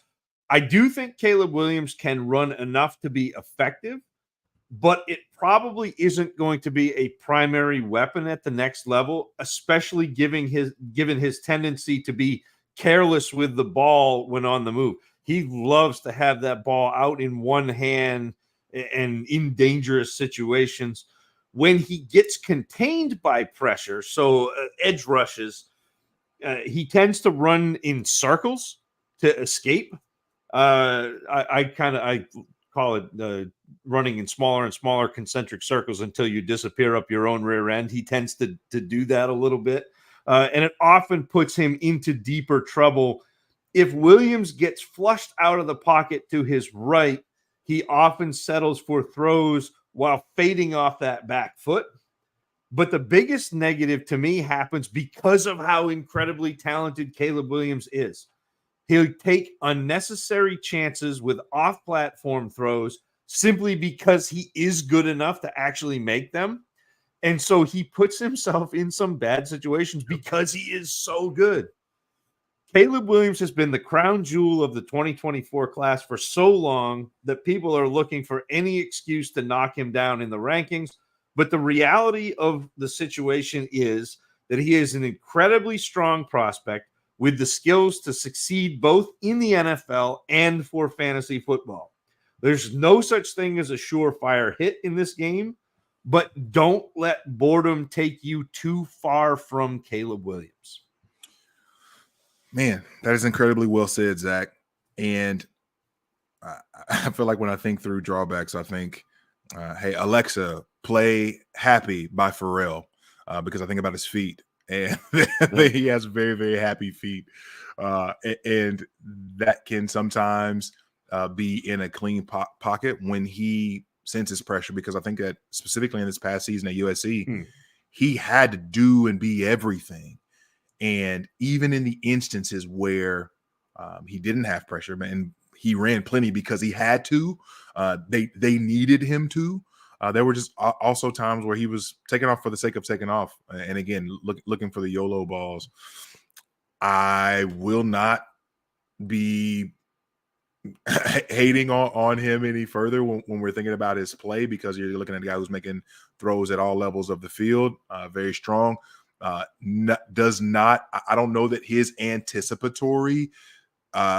I do think Caleb Williams can run enough to be effective, but it probably isn't going to be a primary weapon at the next level, especially given his tendency to be careless with the ball when on the move. He loves to have that ball out in one hand and in dangerous situations. When he gets contained by pressure, so edge rushes, he tends to run in circles to escape. I call it running in smaller and smaller concentric circles until you disappear up your own rear end. He tends to do that a little bit, and it often puts him into deeper trouble. If Williams gets flushed out of the pocket to his right, he often settles for throws while fading off that back foot. But the biggest negative to me happens because of how incredibly talented Caleb Williams is. He'll take unnecessary chances with off-platform throws simply because he is good enough to actually make them. And so he puts himself in some bad situations because he is so good. Caleb Williams has been the crown jewel of the 2024 class for so long that people are looking for any excuse to knock him down in the rankings. But the reality of the situation is that he is an incredibly strong prospect with the skills to succeed both in the NFL and for fantasy football. There's no such thing as a surefire hit in this game, but don't let boredom take you too far from Caleb Williams. Man, that is incredibly well said, Zach. And I feel like when I think through drawbacks, I think, hey, Alexa, play Happy by Pharrell, because I think about his feet. And he has very, very happy feet. And that can sometimes be in a clean pocket when he senses pressure, because I think that specifically in this past season at USC, he had to do and be everything. And even in the instances where he didn't have pressure, and he ran plenty because he had to, they needed him to. There were just also times where he was taking off for the sake of taking off. And again, looking for the YOLO balls. I will not be hating on him any further when we're thinking about his play, because you're looking at a guy who's making throws at all levels of the field, very strong. I don't know that his anticipatory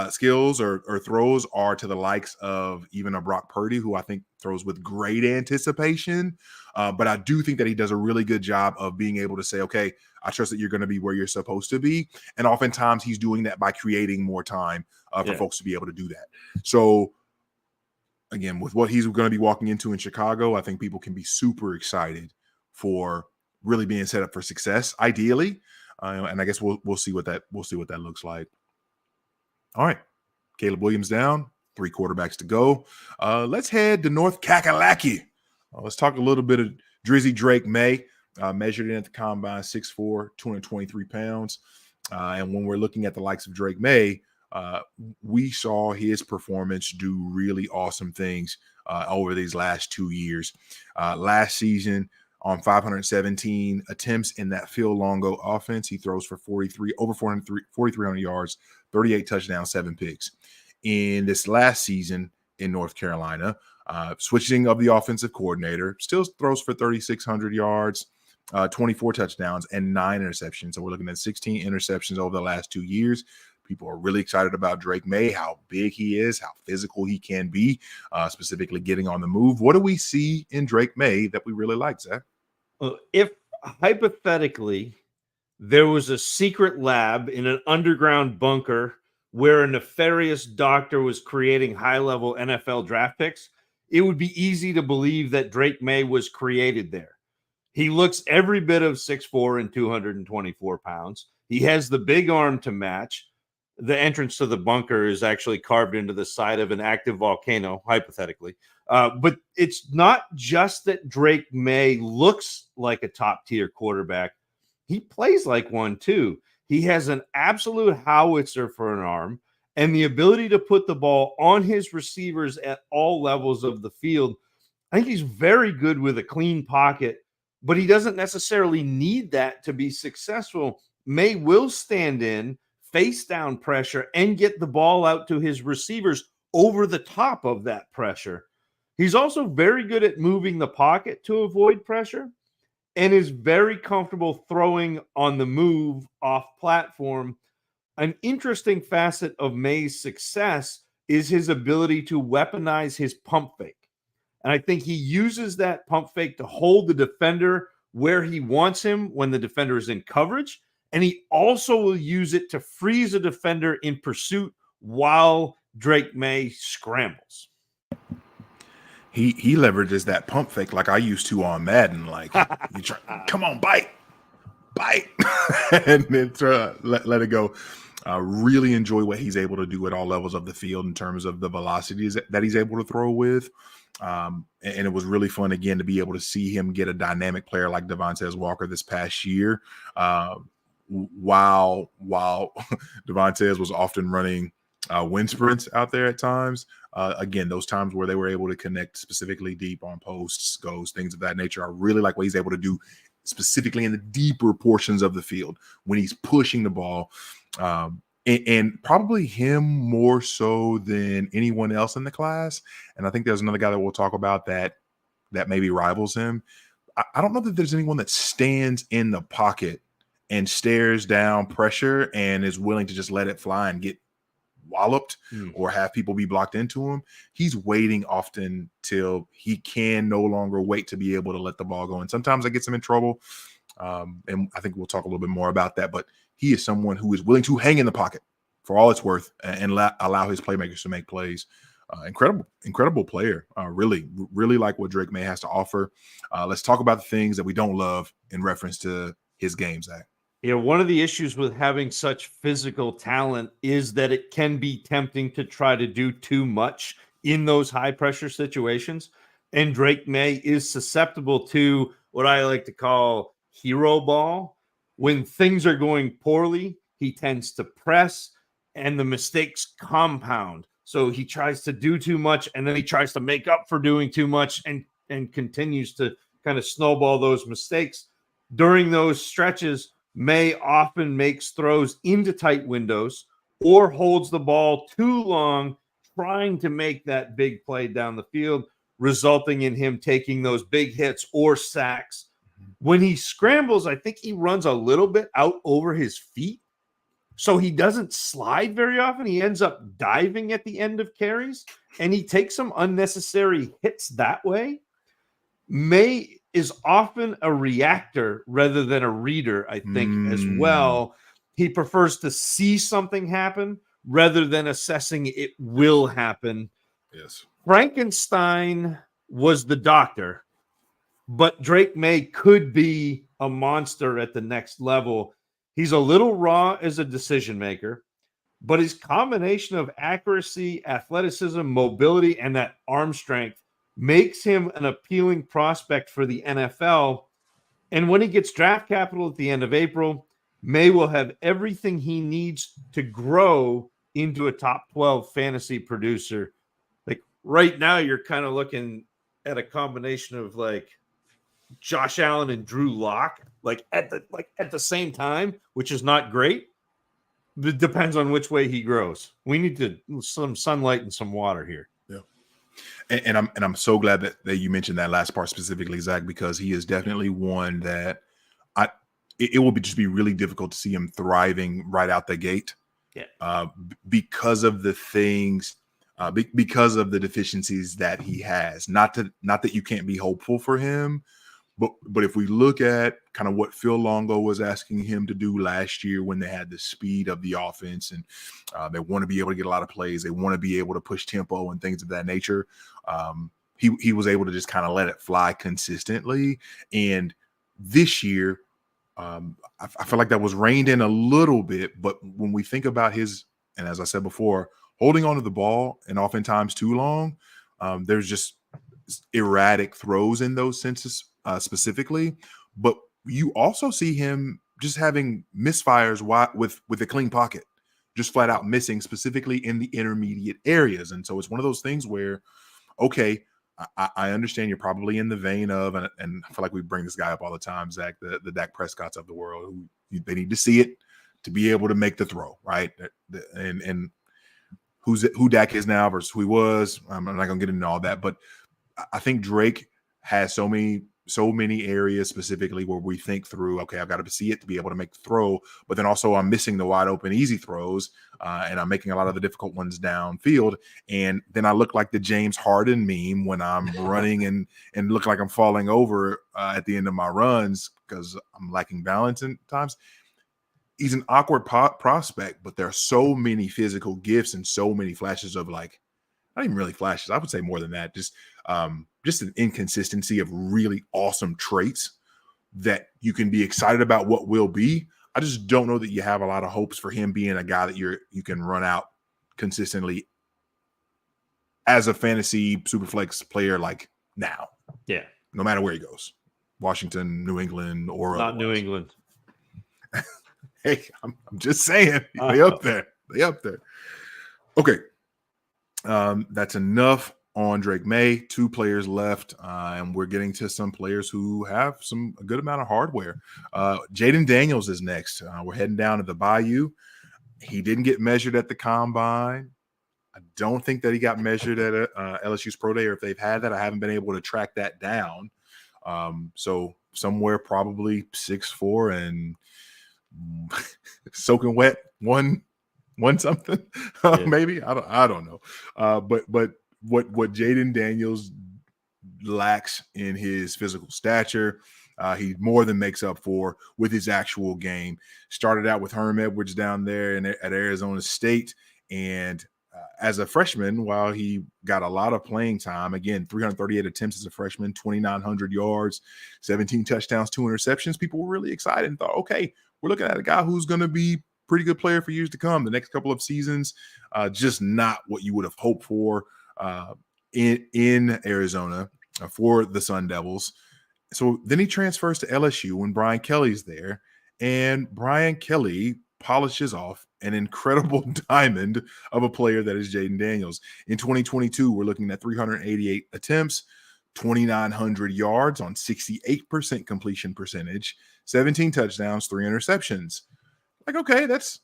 skills or throws are to the likes of even a Brock Purdy, who I think throws with great anticipation. But I do think that he does a really good job of being able to say, okay, I trust that you're going to be where you're supposed to be. And oftentimes he's doing that by creating more time for folks to be able to do that. So again, with what he's going to be walking into in Chicago, I think people can be super excited for really being set up for success, ideally. And I guess we'll see what that looks like. All right, Caleb Williams down, 3 quarterbacks to go. Let's head to North Kakalaki. Let's talk a little bit of Drizzy Drake Maye. Measured in at the combine, 6'4", 223 pounds. And when we're looking at the likes of Drake Maye, we saw his performance do really awesome things over these last 2 years. Last season, on 517 attempts in that Phil Longo offense, he throws for 4,300 yards, 38 touchdowns, 7 picks. In this last season in North Carolina, switching of the offensive coordinator, still throws for 3,600 yards, 24 touchdowns, and 9 interceptions. So we're looking at 16 interceptions over the last 2 years. People are really excited about Drake Maye, how big he is, how physical he can be, specifically getting on the move. What do we see in Drake Maye that we really like, Zach? If hypothetically there was a secret lab in an underground bunker where a nefarious doctor was creating high-level NFL draft picks, it would be easy to believe that Drake Maye was created there. He looks every bit of 6'4" and 224 pounds. He has the big arm to match. The entrance to the bunker is actually carved into the side of an active volcano, hypothetically. But it's not just that Drake Maye looks like a top-tier quarterback. He plays like one, too. He has an absolute howitzer for an arm and the ability to put the ball on his receivers at all levels of the field. I think he's very good with a clean pocket, but he doesn't necessarily need that to be successful. Maye will stand in, face down pressure, and get the ball out to his receivers over the top of that pressure. He's also very good at moving the pocket to avoid pressure and is very comfortable throwing on the move off platform. An interesting facet of Maye's success is his ability to weaponize his pump fake. And I think he uses that pump fake to hold the defender where he wants him when the defender is in coverage. And he also will use it to freeze a defender in pursuit while Drake Maye scrambles. He leverages that pump fake like I used to on Madden. Like, you try, come on, bite, and then let it go. Really enjoy what he's able to do at all levels of the field in terms of the velocities that he's able to throw with. And it was really fun, again, to be able to see him get a dynamic player like Devontae Walker this past year. While Devontae was often running wind sprints out there at times. Again, those times where they were able to connect specifically deep on posts, goes, things of that nature. I really like what he's able to do specifically in the deeper portions of the field when he's pushing the ball. And probably him more so than anyone else in the class. And I think there's another guy that we'll talk about that maybe rivals him. I don't know that there's anyone that stands in the pocket and stares down pressure and is willing to just let it fly and get walloped or have people be blocked into him. He's waiting often till he can no longer wait to be able to let the ball go. And sometimes that gets him in trouble. And I think we'll talk a little bit more about that. But he is someone who is willing to hang in the pocket for all it's worth and allow his playmakers to make plays. Incredible player. Really like what Drake Maye has to offer. Let's talk about the things that we don't love in reference to his game, Zach. Yeah, one of the issues with having such physical talent is that it can be tempting to try to do too much in those high pressure situations. And Drake Maye is susceptible to what I like to call hero ball. When things are going poorly, he tends to press and the mistakes compound. So he tries to do too much and then he tries to make up for doing too much and continues to kind of snowball those mistakes. During those stretches, Maye often makes throws into tight windows or holds the ball too long, trying to make that big play down the field, resulting in him taking those big hits or sacks. When he scrambles, I think he runs a little bit out over his feet. So he doesn't slide very often. He ends up diving at the end of carries, and he takes some unnecessary hits that way. Maye is often a reactor rather than a reader, I think, as well. He prefers to see something happen rather than assessing it will happen. Yes. Frankenstein was the doctor, but Drake Maye could be a monster at the next level. He's a little raw as a decision maker, but his combination of accuracy, athleticism, mobility, and that arm strength makes him an appealing prospect for the NFL. And when he gets draft capital at the end of April, Maye will have everything he needs to grow into a top 12 fantasy producer. Like right now, you're kind of looking at a combination of like Josh Allen and Drew Lock, at the same time, which is not great. It depends on which way he grows. We need some sunlight and some water here. And I'm so glad that you mentioned that last part specifically, Zach, because he is definitely one that it will just be really difficult to see him thriving right out the gate. Yeah. Because of the things, because of the deficiencies that he has. Not that you can't be hopeful for him, but if we look at kind of what Phil Longo was asking him to do last year when they had the speed of the offense and they want to be able to get a lot of plays, they want to be able to push tempo and things of that nature. He was able to just kind of let it fly consistently. And this year, I feel like that was reined in a little bit. But when we think about his, and as I said before, holding onto the ball and oftentimes too long, there's just erratic throws in those senses specifically. But you also see him just having misfires with a clean pocket, just flat out missing, specifically in the intermediate areas. And so it's one of those things where, okay, I understand you're probably in the vein of, and I feel like we bring this guy up all the time, Zach, the Dak Prescotts of the world, who they need to see it to be able to make the throw, right? And who Dak is now versus who he was. I'm not gonna get into all that, but I think Drake has so many areas specifically where we think through, okay, I've got to see it to be able to make the throw, but then also I'm missing the wide open easy throws, and I'm making a lot of the difficult ones downfield, and then I look like the James Harden meme when I'm running and look like I'm falling over at the end of my runs because I'm lacking balance in times. He's an awkward prospect, but there are so many physical gifts and so many flashes of, like, not even really flashes, I would say more than that, just an inconsistency of really awesome traits that you can be excited about what will be. I just don't know that you have a lot of hopes for him being a guy that you can run out consistently as a fantasy superflex player, like now. Yeah. No matter where he goes. Washington, New England, or not otherwise. New England. Hey, I'm just saying, they up there. Okay. That's enough on Drake Maye. 2 players left, and we're getting to some players who have a good amount of hardware. Jayden Daniels is next. We're heading down to the Bayou. He didn't get measured at the Combine. I don't think that he got measured at LSU's Pro Day, or if they've had that, I haven't been able to track that down. So somewhere probably 6'4" and soaking wet, one something, maybe. I don't know. But what Jayden Daniels lacks in his physical stature, he more than makes up for with his actual game. Started out with Herm Edwards down there at Arizona State, and as a freshman, while he got a lot of playing time, again, 338 attempts as a freshman, 2,900 yards, 17 touchdowns, 2 interceptions, people were really excited and thought, okay, we're looking at a guy who's going to be pretty good player for years to come. The next couple of seasons, just not what you would have hoped for in Arizona for the Sun Devils. So then he transfers to LSU when Brian Kelly's there, and Brian Kelly polishes off an incredible diamond of a player that is Jayden Daniels. In 2022, we're looking at 388 attempts, 2,900 yards on 68% completion percentage, 17 touchdowns, 3 interceptions. Like, okay, that's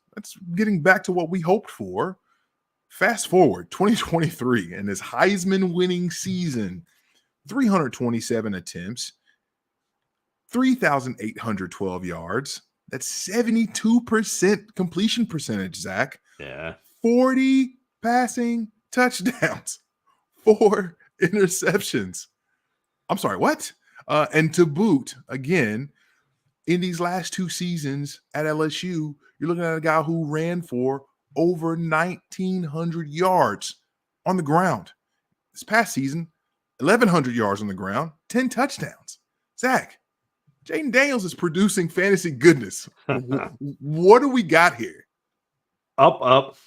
getting back to what we hoped for. Fast forward, 2023, and his Heisman winning season, 327 attempts, 3,812 yards. That's 72% completion percentage, Zach. Yeah. 40 passing touchdowns, 4 interceptions. I'm sorry, what? And to boot, again, in these last 2 seasons at LSU, you're looking at a guy who ran for over 1,900 yards on the ground. This past season, 1,100 yards on the ground, 10 touchdowns. Zach, Jayden Daniels is producing fantasy goodness. What do we got here? Up, up,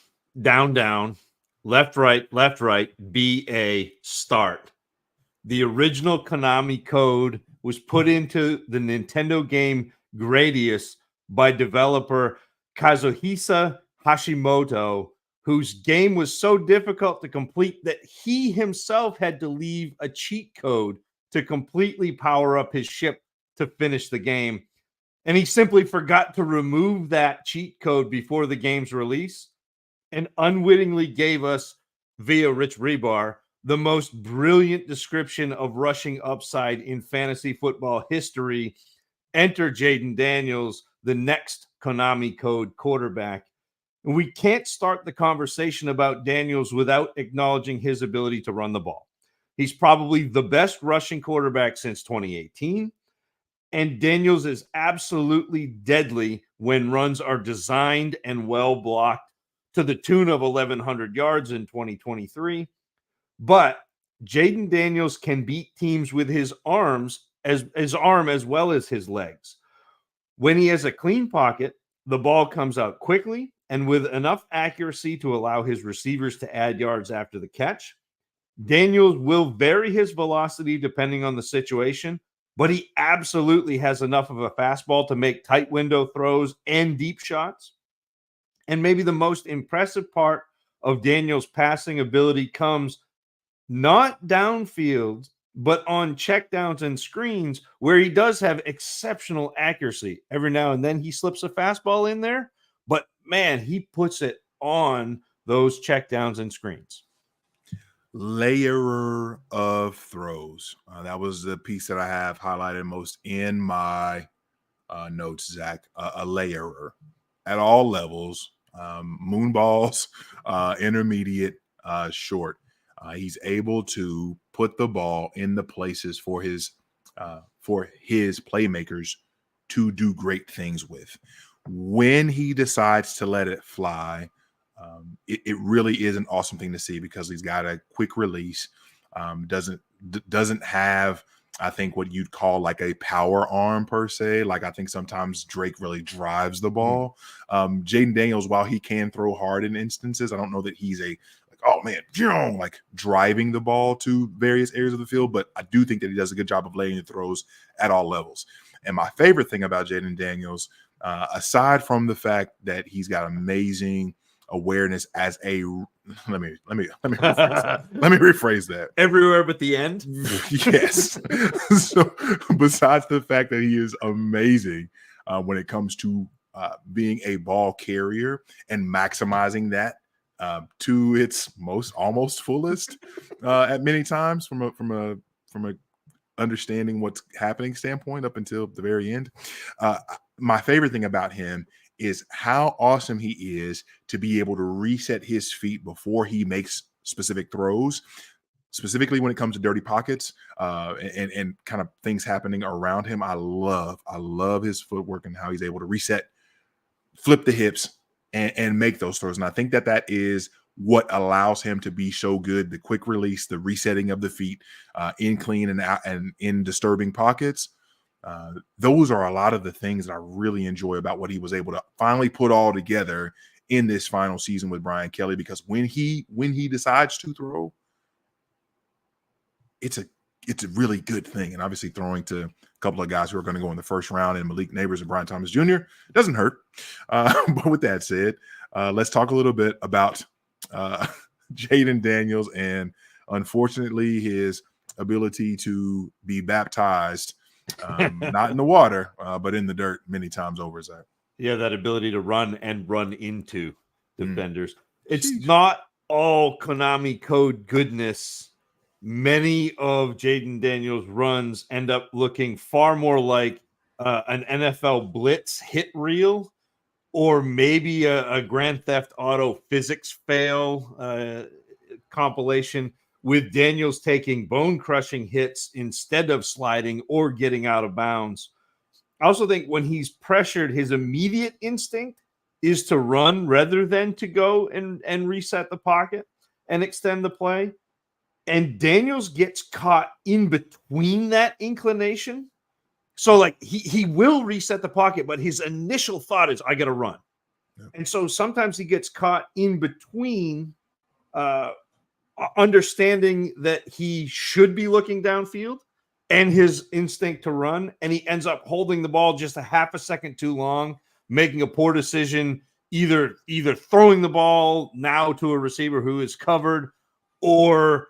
down, down, left, right, BA, start. The original Konami code was put into the Nintendo game Gradius by developer Kazuhisa Hashimoto, whose game was so difficult to complete that he himself had to leave a cheat code to completely power up his ship to finish the game. And he simply forgot to remove that cheat code before the game's release and unwittingly gave us, via Rich Rebar, the most brilliant description of rushing upside in fantasy football history. Enter Jayden Daniels, the next Konami code quarterback. And we can't start the conversation about Daniels without acknowledging his ability to run the ball. He's probably the best rushing quarterback since 2018. And Daniels is absolutely deadly when runs are designed and well blocked, to the tune of 1,100 yards in 2023. But Jayden Daniels can beat teams with his arms, as well as his legs. When he has a clean pocket, the ball comes out quickly and with enough accuracy to allow his receivers to add yards after the catch. Daniels will vary his velocity depending on the situation, but he absolutely has enough of a fastball to make tight window throws and deep shots. And maybe the most impressive part of Daniels' passing ability comes not downfield, but on checkdowns and screens where he does have exceptional accuracy. Every now and then he slips a fastball in there, but man, he puts it on those checkdowns and screens. Layerer of throws. That was the piece that I have highlighted most in my notes, Zach. A layerer at all levels, moonballs, intermediate, short. He's able to put the ball in the places for his playmakers to do great things with. When he decides to let it fly, it really is an awesome thing to see because he's got a quick release. Doesn't have, I think, what you'd call like a power arm per se. Like I think sometimes Drake really drives the ball. Jayden Daniels, while he can throw hard in instances, I don't know that he's oh man, like driving the ball to various areas of the field. But I do think that he does a good job of laying the throws at all levels. And my favorite thing about Jayden Daniels, aside from the fact that he's got amazing awareness as a let me rephrase that. Everywhere but the end. Yes. So besides the fact that he is amazing when it comes to being a ball carrier and maximizing that to its almost fullest at many times from a understanding what's happening standpoint up until the very end. My favorite thing about him is how awesome he is to be able to reset his feet before he makes specific throws, specifically when it comes to dirty pockets and kind of things happening around him. I love his footwork and how he's able to reset, flip the hips, and make those throws. And I think that is what allows him to be so good. The quick release, the resetting of the feet in clean and out and in disturbing pockets. Those are a lot of the things that I really enjoy about what he was able to finally put all together in this final season with Brian Kelly, because when he decides to throw, it's a really good thing. And obviously throwing to a couple of guys who are going to go in the first round and Malik Neighbors and Brian Thomas Jr. doesn't hurt. But with that said, let's talk a little bit about Jayden Daniels and unfortunately his ability to be baptized not in the water, but in the dirt many times over, Zach. Yeah, that ability to run and run into defenders. It's not all Konami code goodness. Many of Jayden Daniels' runs end up looking far more like an NFL blitz hit reel or maybe a Grand Theft Auto physics fail compilation, with Daniels taking bone-crushing hits instead of sliding or getting out of bounds. I also think when he's pressured, his immediate instinct is to run rather than to go and reset the pocket and extend the play. And Daniels gets caught in between that inclination. So, like, he will reset the pocket, but his initial thought is, I got to run. Yeah. And so sometimes he gets caught in between understanding that he should be looking downfield and his instinct to run, and he ends up holding the ball just a half a second too long, making a poor decision, either throwing the ball now to a receiver who is covered or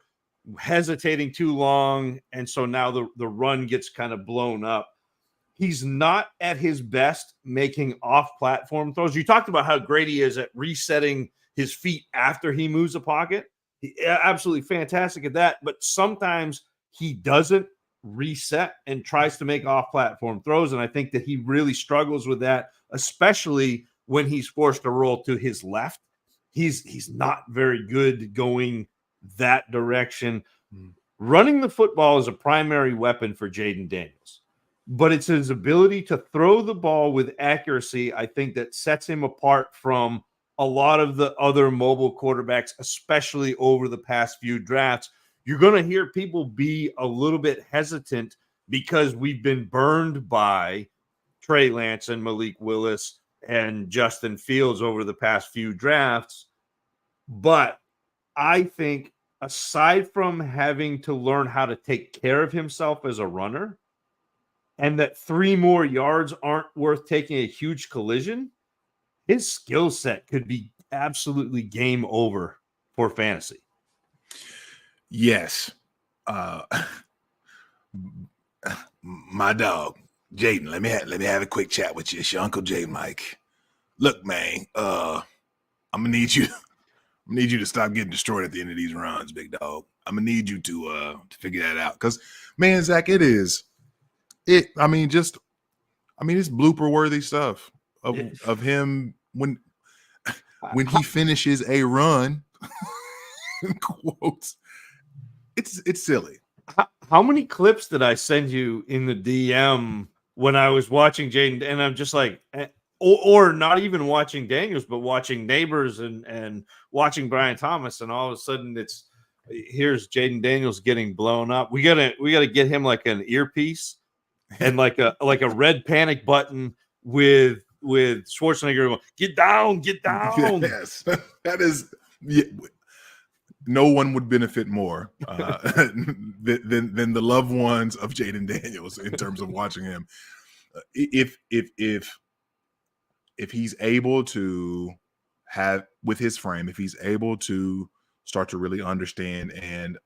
hesitating too long, and so now the run gets kind of blown up. He's not at his best making off-platform throws. You talked about how great he is at resetting his feet after he moves a pocket. Absolutely fantastic at that, but sometimes he doesn't reset and tries to make off-platform throws, and I think that he really struggles with that, especially when he's forced to roll to his left. He's not very good going that direction. Running the football is a primary weapon for Jayden Daniels, but it's his ability to throw the ball with accuracy, I think, that sets him apart from a lot of the other mobile quarterbacks, especially over the past few drafts. You're going to hear people be a little bit hesitant because we've been burned by Trey Lance and Malik Willis and Justin Fields over the past few drafts. But I think aside from having to learn how to take care of himself as a runner, and that 3 more yards aren't worth taking a huge collision, his skill set could be absolutely game over for fantasy. Yes. My dog, Jayden, let me have a quick chat with you. It's your Uncle JMic. Look, man, I'm gonna need you. I'm gonna need you to stop getting destroyed at the end of these runs, big dog. I'm gonna need you to figure that out. Cause man, Zach, it's blooper worthy stuff of him when he finishes a run. Quotes. It's silly. How many clips did I send you in the DM when I was watching Jayden? And I'm just like, or not even watching Daniels, but watching Neighbors and watching Brian Thomas, and all of a sudden here's Jayden Daniels getting blown up. We gotta get him like an earpiece and like a red panic button with Schwarzenegger going, get down. Yes, that is. Yeah. No one would benefit more than the loved ones of Jayden Daniels in terms of watching him. If he's able to have with his frame, if he's able to start to really understand and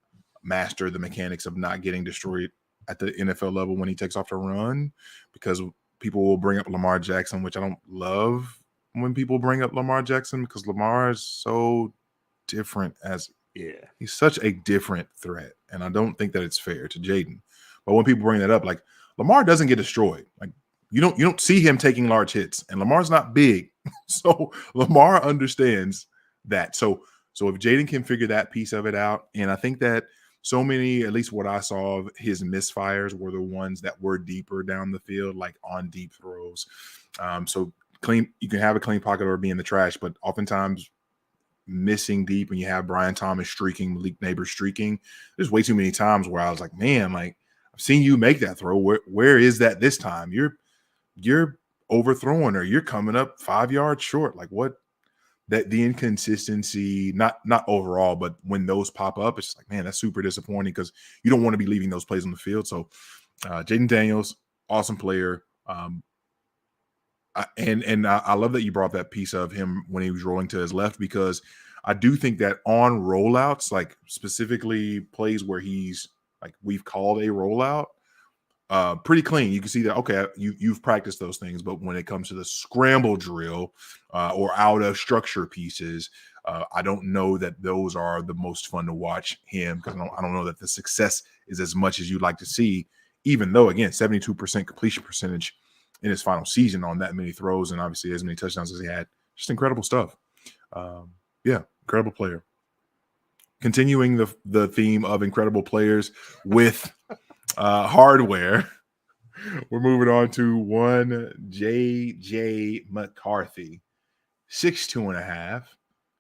master the mechanics of not getting destroyed at the NFL level when he takes off to run, because people will bring up Lamar Jackson, which I don't love when people bring up Lamar Jackson, because Lamar is so different he's such a different threat, and I don't think that it's fair to Jayden. But when people bring that up, like Lamar doesn't get destroyed. Like you don't see him taking large hits, and Lamar's not big, so Lamar understands that. So if Jayden can figure that piece of it out, and I think that so many, at least what I saw of his misfires, were the ones that were deeper down the field, like on deep throws. So clean, you can have a clean pocket or be in the trash, but oftentimes missing deep when you have Brian Thomas streaking, Malik Neighbors streaking. There's way too many times where I was like, man, like I've seen you make that throw. Where is that this time? You're overthrowing, or you're coming up 5 yards short. Like what? That the inconsistency, not overall, but when those pop up, it's like, man, that's super disappointing, because you don't want to be leaving those plays on the field. So Jayden Daniels, awesome player. I love that you brought that piece of him when he was rolling to his left, because I do think that on rollouts, like specifically plays where he's like we've called a rollout, pretty clean. You can see that, okay, you've practiced those things, but when it comes to the scramble drill or out of structure pieces, I don't know that those are the most fun to watch him, because I don't know that the success is as much as you'd like to see, even though, again, 72% completion percentage in his final season on that many throws, and obviously as many touchdowns as he had. Just incredible stuff. Incredible player. Continuing the theme of incredible players with hardware, we're moving on to one J.J. McCarthy, 6'2.5",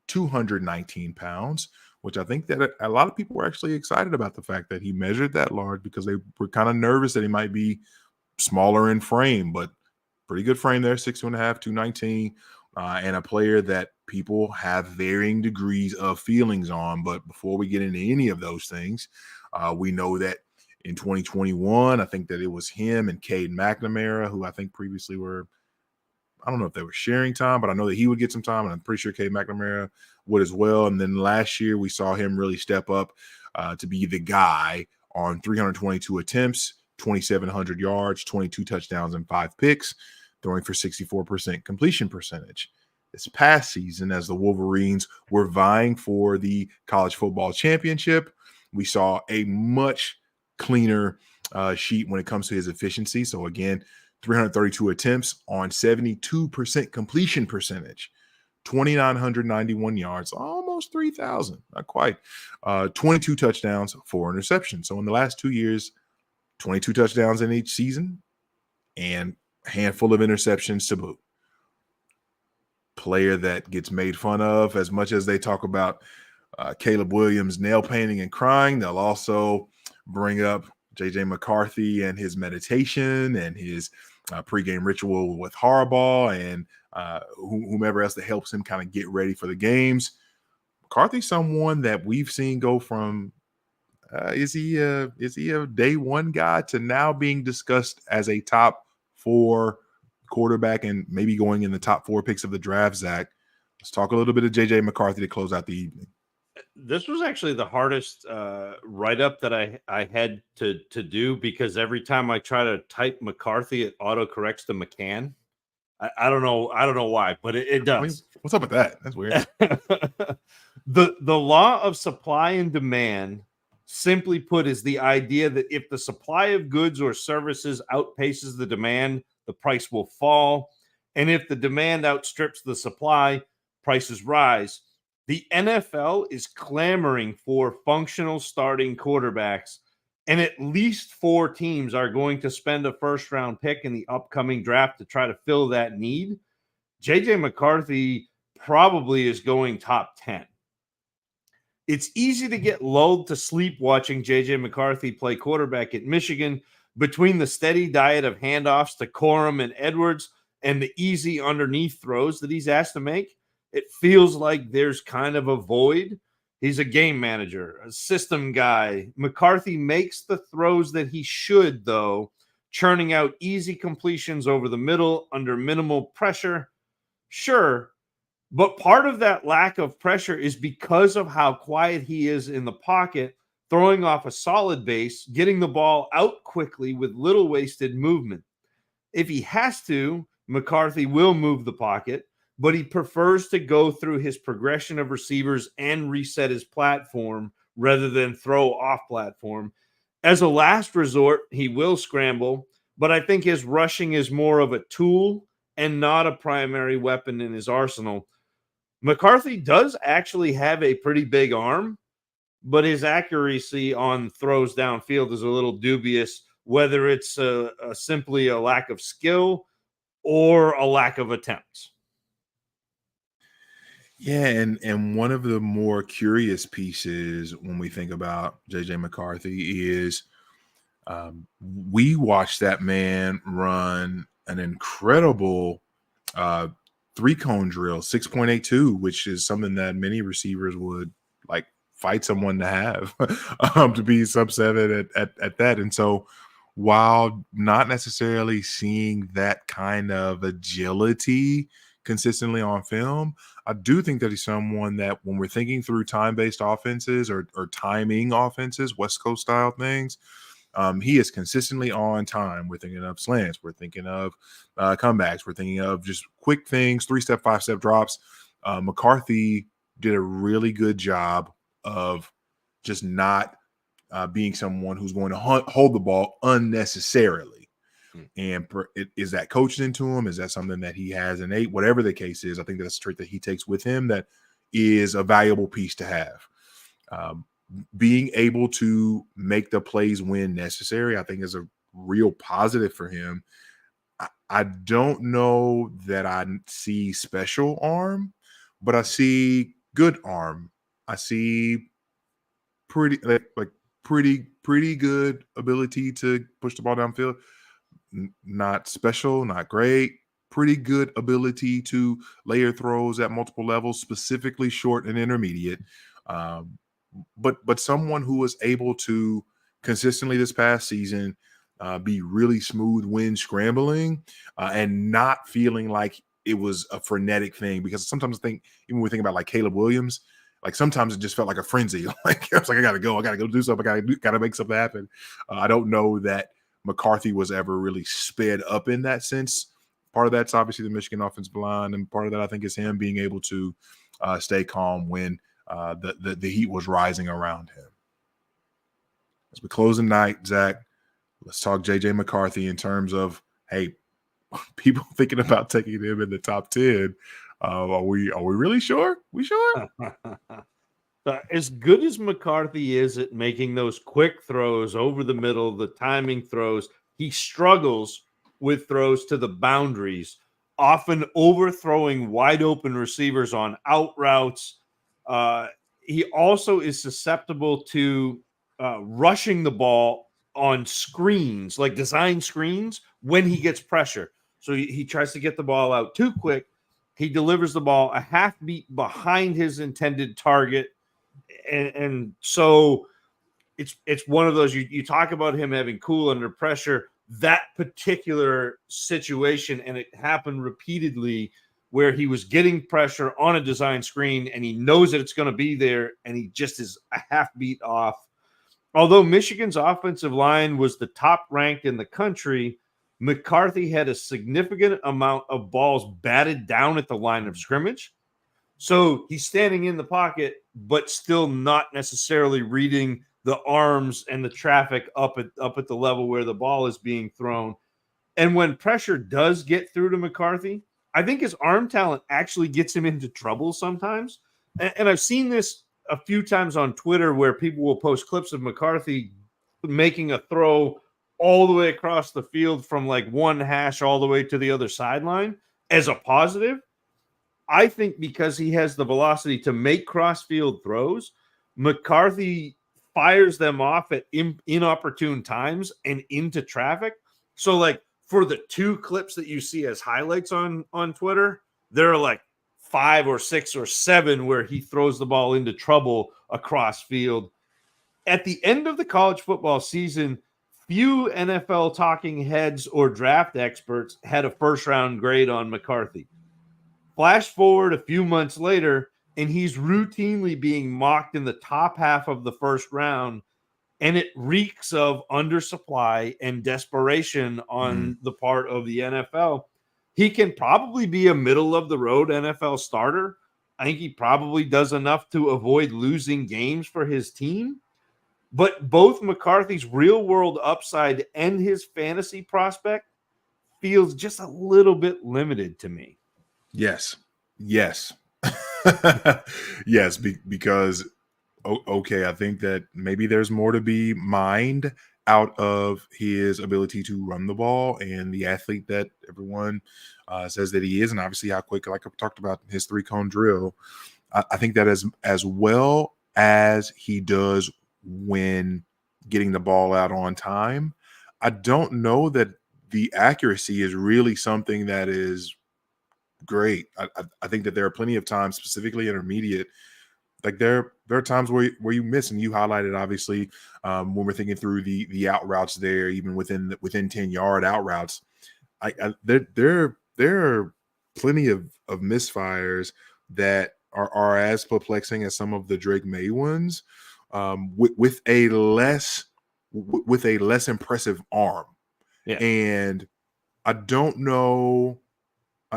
219 pounds, which I think that a lot of people were actually excited about the fact that he measured that large, because they were kind of nervous that he might be smaller in frame, but pretty good frame there, 6'2.5", 219, and a player that people have varying degrees of feelings on. But before we get into any of those things, we know that in 2021, I think that it was him and Cade McNamara, who I think previously were, I don't know if they were sharing time, but I know that he would get some time, and I'm pretty sure Cade McNamara would as well. And then last year, we saw him really step up to be the guy on 322 attempts, 2,700 yards, 22 touchdowns, and 5 picks, throwing for 64% completion percentage. This past season, as the Wolverines were vying for the college football championship, we saw a much cleaner sheet when it comes to his efficiency. So again, 332 attempts on 72% completion percentage, 2,991 yards, almost 3,000, not quite, 22 touchdowns, 4 interceptions. So in the last 2 years, 22 touchdowns in each season and a handful of interceptions to boot. Player that gets made fun of as much as they talk about Caleb Williams nail painting and crying. They'll also bring up JJ McCarthy and his meditation and his pregame ritual with Harbaugh and whomever else that helps him kind of get ready for the games. McCarthy's someone that we've seen go from is he a day one guy to now being discussed as a top 4 quarterback and maybe going in the top 4 picks of the draft, Zach. Let's talk a little bit of JJ McCarthy to close out the evening. This was actually the hardest write-up that I had to do, because every time I try to type McCarthy, it autocorrects to McCann. I don't know why, but it I mean, does. what's up with that? That's weird. The law of supply and demand, simply put, is the idea that if the supply of goods or services outpaces the demand, the price will fall. And if the demand outstrips the supply, prices rise. The NFL is clamoring for functional starting quarterbacks, and at least 4 teams are going to spend a first round pick in the upcoming draft to try to fill that need. JJ McCarthy probably is going top 10. It's easy to get lulled to sleep watching JJ McCarthy play quarterback at Michigan. Between the steady diet of handoffs to Corum and Edwards and the easy underneath throws that he's asked to make, it feels like there's kind of a void. He's a game manager, a system guy. McCarthy makes the throws that he should, though, churning out easy completions over the middle under minimal pressure. Sure, but part of that lack of pressure is because of how quiet he is in the pocket, throwing off a solid base, getting the ball out quickly with little wasted movement. If he has to, McCarthy will move the pocket, but he prefers to go through his progression of receivers and reset his platform rather than throw off platform. As a last resort, he will scramble, but I think his rushing is more of a tool and not a primary weapon in his arsenal. McCarthy does actually have a pretty big arm, but his accuracy on throws downfield is a little dubious, whether it's simply a lack of skill or a lack of attempts. Yeah, and one of the more curious pieces when we think about JJ McCarthy is we watched that man run an incredible 3-cone drill, 6.82, which is something that many receivers would like fight someone to have to be sub 7 at that. And so while not necessarily seeing that kind of agility consistently on film, I do think that he's someone that when we're thinking through time-based offenses or timing offenses, West Coast style things, he is consistently on time. We're thinking of slants. We're thinking of comebacks. We're thinking of just quick things, 3-step, 5-step drops. McCarthy did a really good job of just not being someone who's going to hold the ball unnecessarily. And is that coached into him? Is that something that he has innate? Whatever the case is, I think that's a trait that he takes with him that is a valuable piece to have. Being able to make the plays when necessary, I think is a real positive for him. I don't know that I see special arm, but I see good arm. I see pretty pretty good ability to push the ball downfield. Not special, not great. Pretty good ability to layer throws at multiple levels, specifically short and intermediate. But someone who was able to consistently this past season be really smooth when scrambling and not feeling like it was a frenetic thing. Because sometimes I think, even when we think about like Caleb Williams, like sometimes it just felt like a frenzy. Like I was like, I gotta go do something, I gotta make something happen. I don't know that McCarthy was ever really sped up in that sense. Part of that's obviously the Michigan offensive line, and part of that I think is him being able to stay calm when the heat was rising around him. As we close the night, Zach, let's talk JJ McCarthy in terms of, hey, people thinking about taking him in the top 10. Are we really sure? We sure? As good as McCarthy is at making those quick throws over the middle, the timing throws, he struggles with throws to the boundaries, often overthrowing wide open receivers on out routes. He also is susceptible to rushing the ball on screens, like design screens, when he gets pressure. So he tries to get the ball out too quick. He delivers the ball a half beat behind his intended target. And so it's one of those, you talk about him having cool under pressure. That particular situation, and it happened repeatedly, where he was getting pressure on a design screen and he knows that it's going to be there and he just is a half beat off. Although Michigan's offensive line was the top ranked in the country, McCarthy had a significant amount of balls batted down at the line of scrimmage. So he's standing in the pocket, but still not necessarily reading the arms and the traffic up at the level where the ball is being thrown. And when pressure does get through to McCarthy, I think his arm talent actually gets him into trouble sometimes. And I've seen this a few times on Twitter where people will post clips of McCarthy making a throw all the way across the field from like one hash all the way to the other sideline as a positive. I think because he has the velocity to make cross-field throws, McCarthy fires them off at inopportune times and into traffic. So, like, for the two clips that you see as highlights on Twitter, there are like 5 or 6 or 7 where he throws the ball into trouble across field. At the end of the college football season, few NFL talking heads or draft experts had a first-round grade on McCarthy. Flash forward a few months later, and he's routinely being mocked in the top half of the first round, and it reeks of undersupply and desperation on the part of the NFL. He can probably be a middle-of-the-road NFL starter. I think he probably does enough to avoid losing games for his team. But both McCarthy's real-world upside and his fantasy prospect feels just a little bit limited to me. Yes. Yes. Yes, because, okay, I think that maybe there's more to be mined out of his ability to run the ball and the athlete that everyone says that he is, and obviously how quick, like I talked about, his 3-cone drill. I think that as well as he does when getting the ball out on time, I don't know that the accuracy is really something that is great. I think that there are plenty of times, specifically intermediate, like there are times where you miss, and you highlighted obviously when we're thinking through the out routes there, even within 10-yard out routes. There are plenty of misfires that are as perplexing as some of the Drake Maye ones, with a less impressive arm. Yeah. And I don't know.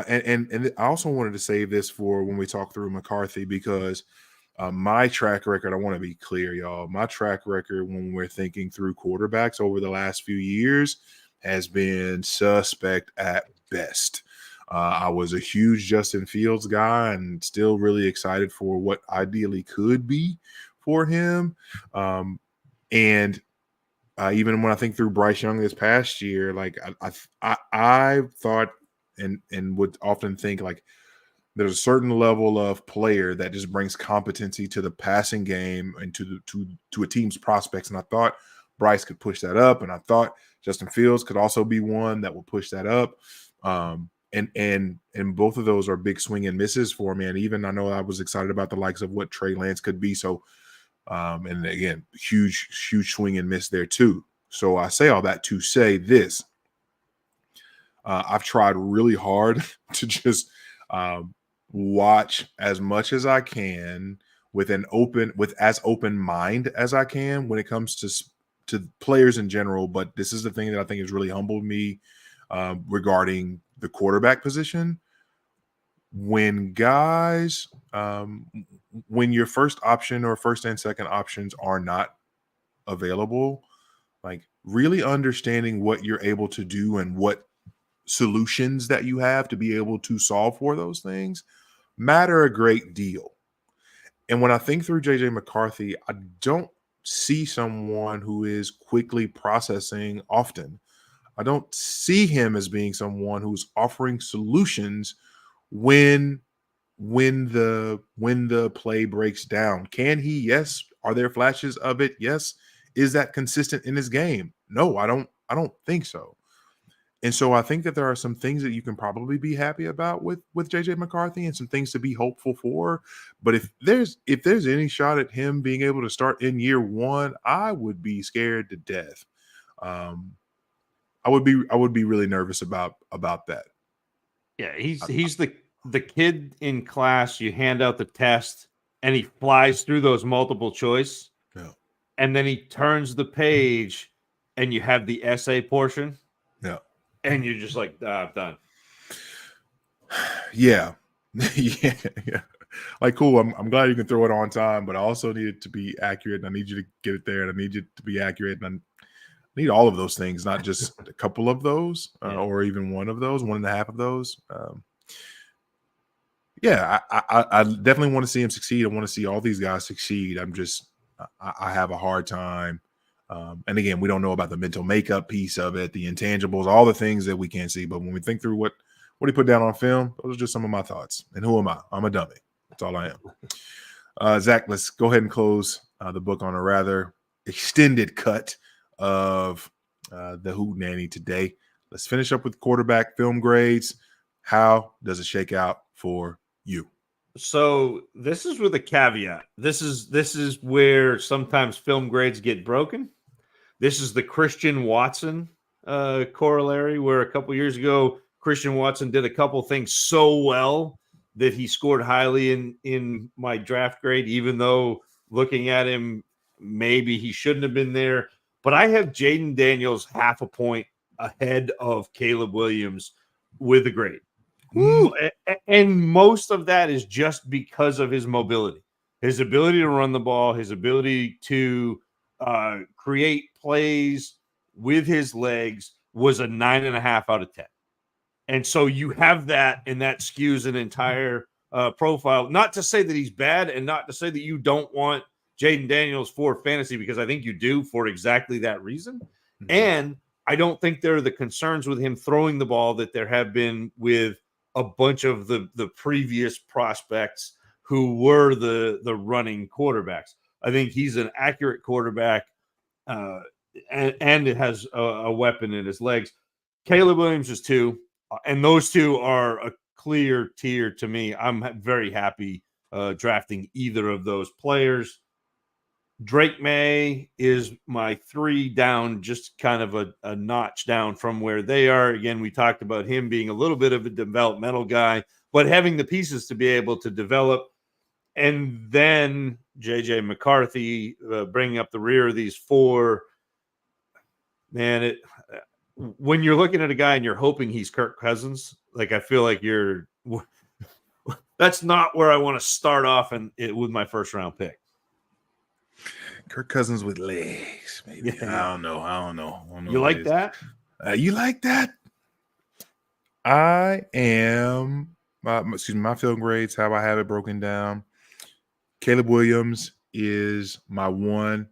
And I also wanted to save this for when we talk through McCarthy, because my track record, I want to be clear, y'all. My track record when we're thinking through quarterbacks over the last few years has been suspect at best. I was a huge Justin Fields guy and still really excited for what ideally could be for him. And even when I think through Bryce Young this past year, like I thought and would often think like there's a certain level of player that just brings competency to the passing game and to a team's prospects. And I thought Bryce could push that up, and I thought Justin Fields could also be one that would push that up. And both of those are big swing and misses for me. And even I know I was excited about the likes of what Trey Lance could be. So, and again, huge swing and miss there too. So I say all that to say this. I've tried really hard to just watch as much as I can with as open mind as I can when it comes to players in general. But this is the thing that I think has really humbled me regarding the quarterback position. When guys, when your first option or first and second options are not available, like really understanding what you're able to do and what solutions that you have to be able to solve for those things matter a great deal. And when I think through JJ McCarthy, I don't see someone who is quickly processing often. I don't see him as being someone who's offering solutions when the play breaks down. Can he? Yes. Are there flashes of it? Yes. Is that consistent in his game? No, I don't think so. And so I think that there are some things that you can probably be happy about with JJ McCarthy and some things to be hopeful for. But if there's any shot at him being able to start in year one, I would be scared to death. I would be really nervous about that. Yeah, he's the the kid in class, you hand out the test and he flies through those multiple choice. Yeah. And then he turns the page and you have the essay portion. Yeah. And you're just like, I'm done. Yeah. Yeah. Like, cool. I'm glad you can throw it on time, but I also need it to be accurate. And I need you to get it there, and I need you to be accurate. And I need all of those things, not just a couple of those, or even one of those, 1.5 of those. Yeah, I definitely want to see him succeed. I want to see all these guys succeed. I have a hard time. And again, we don't know about the mental makeup piece of it, the intangibles, all the things that we can't see. But when we think through what he put down on film, those are just some of my thoughts. And who am I? I'm a dummy. That's all I am. Zach, let's go ahead and close the book on a rather extended cut of the Hootenanny today. Let's finish up with quarterback film grades. How does it shake out for you? So this is with a caveat. This is where sometimes film grades get broken. This is the Christian Watson corollary, where a couple years ago, Christian Watson did a couple things so well that he scored highly in my draft grade, even though looking at him, maybe he shouldn't have been there. But I have Jayden Daniels 0.5 point ahead of Caleb Williams with a grade. Woo. And most of that is just because of his mobility, his ability to run the ball, his ability to create plays with his legs was a 9.5 out of 10. And so you have that, and that skews an entire profile. Not to say that he's bad, and not to say that you don't want Jayden Daniels for fantasy, because I think you do for exactly that reason. Mm-hmm. And I don't think there are the concerns with him throwing the ball that there have been with a bunch of the previous prospects who were the running quarterbacks. I think he's an accurate quarterback, and it has a weapon in his legs. Caleb Williams is 2, and those two are a clear tier to me. I'm very happy drafting either of those players. Drake Maye is my 3 down, just kind of a notch down from where they are. Again, we talked about him being a little bit of a developmental guy, but having the pieces to be able to develop. And then JJ McCarthy bringing up the rear of these 4. Man, when you're looking at a guy and you're hoping he's Kirk Cousins, like I feel like that's not where I want to start off with my first round pick. Kirk Cousins with legs, maybe. Yeah. I don't know. You like that? You like that? I am. My film grades, how I have it broken down. Caleb Williams is my 1,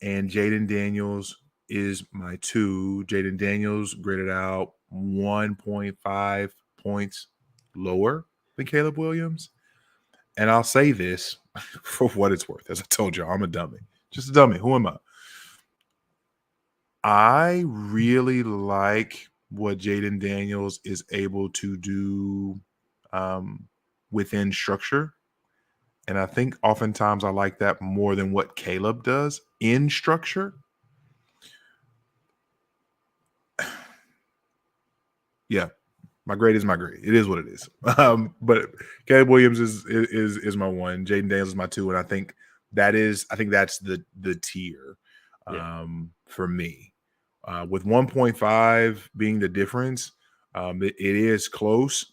and Jayden Daniels is my 2. Jayden Daniels graded out 1.5 points lower than Caleb Williams. And I'll say this for what it's worth. As I told you, I'm a dummy. Just a dummy. Who am I? I really like what Jayden Daniels is able to do within structure. And I think oftentimes I like that more than what Caleb does in structure. Yeah, my grade is my grade. It is what it is. But Caleb Williams is my 1. Jayden Daniels is my 2, and I think that's the tier for me. With 1.5 being the difference, it is close,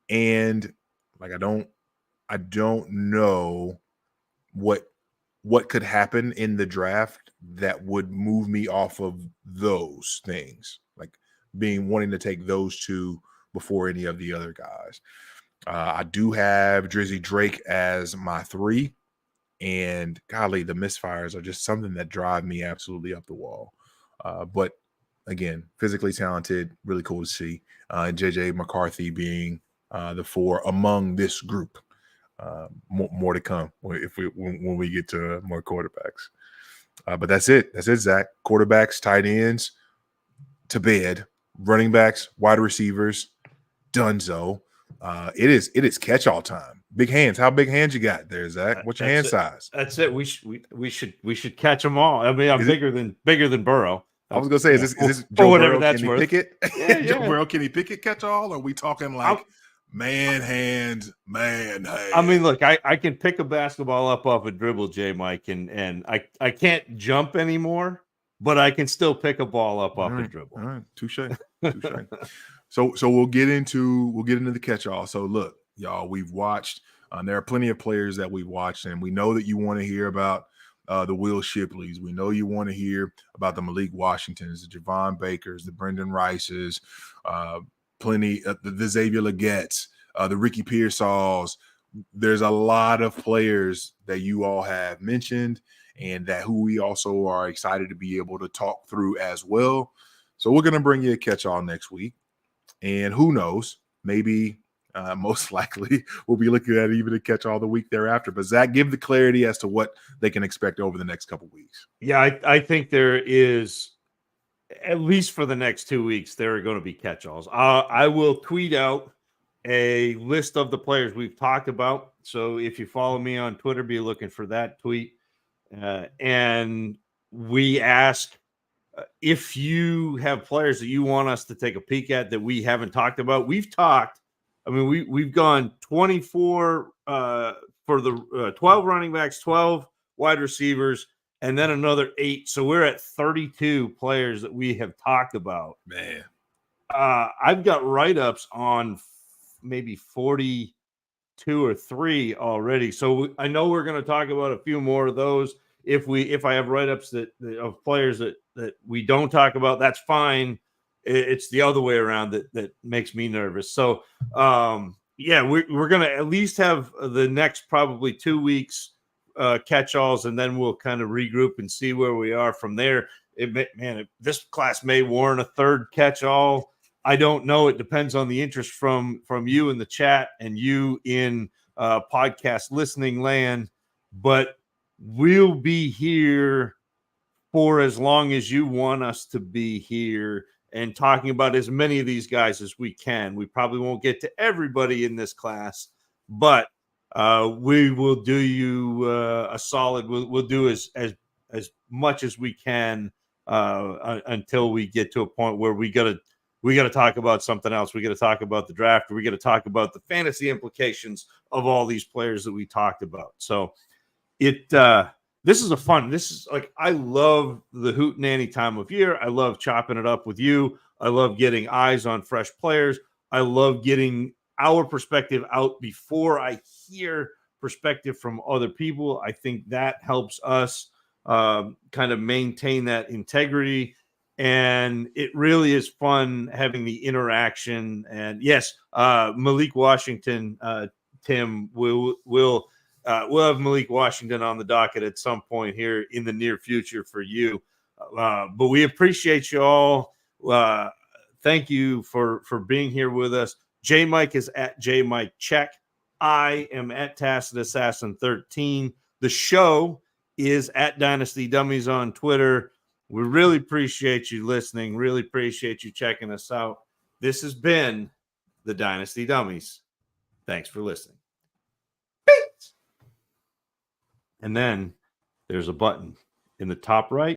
and like I don't know what could happen in the draft that would move me off of those things, like wanting to take those 2 before any of the other guys. I do have Drizzy Drake as my 3. And golly, the misfires are just something that drive me absolutely up the wall. But again, physically talented, really cool to see. And JJ McCarthy being the 4 among this group. More to come when we get to more quarterbacks. But that's it. That's it, Zach. Quarterbacks, tight ends, to bed. Running backs, wide receivers, dunzo. It is catch-all time. Big hands. How big hands you got there, Zach? What's your hand size? That's it. We should catch them all. I mean, I'm bigger than Burrow. I was gonna say, is this Joe Burrow? Can he pick it? Joe Burrow, can he pick it? Catch all? Or are we talking like Man hands. I mean, look, I can pick a basketball up off a dribble, JMic, and I can't jump anymore, but I can still pick a ball up off a dribble. All right, touche. So we'll get into the catch-all. So look, y'all, we've watched. There are plenty of players that we've watched, and we know that you want to hear about the Will Shipleys. We know you want to hear about the Malik Washingtons, the Javon Bakers, the Brendan Rices, plenty the Xavier Legettes, the Ricky Pearsalls. There's a lot of players that you all have mentioned, and that who we also are excited to be able to talk through as well. So we're going to bring you a catch-all next week. And who knows, maybe most likely we'll be looking at even a catch-all the week thereafter. But Zach, give the clarity as to what they can expect over the next couple weeks. Yeah, I think there is, at least for the next 2 weeks, there are going to be catch-alls. I will tweet out a list of the players we've talked about. So if you follow me on Twitter, be looking for that tweet. And we ask if you have players that you want us to take a peek at that we haven't talked about. We've talked. I mean, we've gone 24 for the 12 running backs, 12 wide receivers, and then another 8. So we're at 32 players that we have talked about. Man, I've got write-ups on maybe 42 or 3 already. So I know we're going to talk about a few more of those. If I have write-ups of players that we don't talk about, that's fine. It's the other way around that makes me nervous. So yeah, we're going to at least have the next probably 2 weeks catch-alls, and then we'll kind of regroup and see where we are from there. This class may warrant a third catch-all. I don't know. It depends on the interest from you in the chat and you in podcast listening land. But we'll be here for as long as you want us to be here and talking about as many of these guys as we can. We probably won't get to everybody in this class, but we will do you a solid. We'll do as much as we can until we get to a point where we got to talk about something else. We got to talk about the draft. We got to talk about the fantasy implications of all these players that we talked about. So this is I love the Hootenanny time of year. I love chopping it up with you. I love getting eyes on fresh players. I love getting our perspective out before I hear perspective from other people. I think that helps us kind of maintain that integrity. And it really is fun having the interaction. And yes, Malik Washington, Tim, we'll have Malik Washington on the docket at some point here in the near future for you. But we appreciate you all. Thank you for being here with us. JMic is at JMic Check. I am at Tacit Assassin 13. The show is at Dynasty Dummies on Twitter. We really appreciate you listening. Really appreciate you checking us out. This has been the Dynasty Dummies. Thanks for listening. And then there's a button in the top right.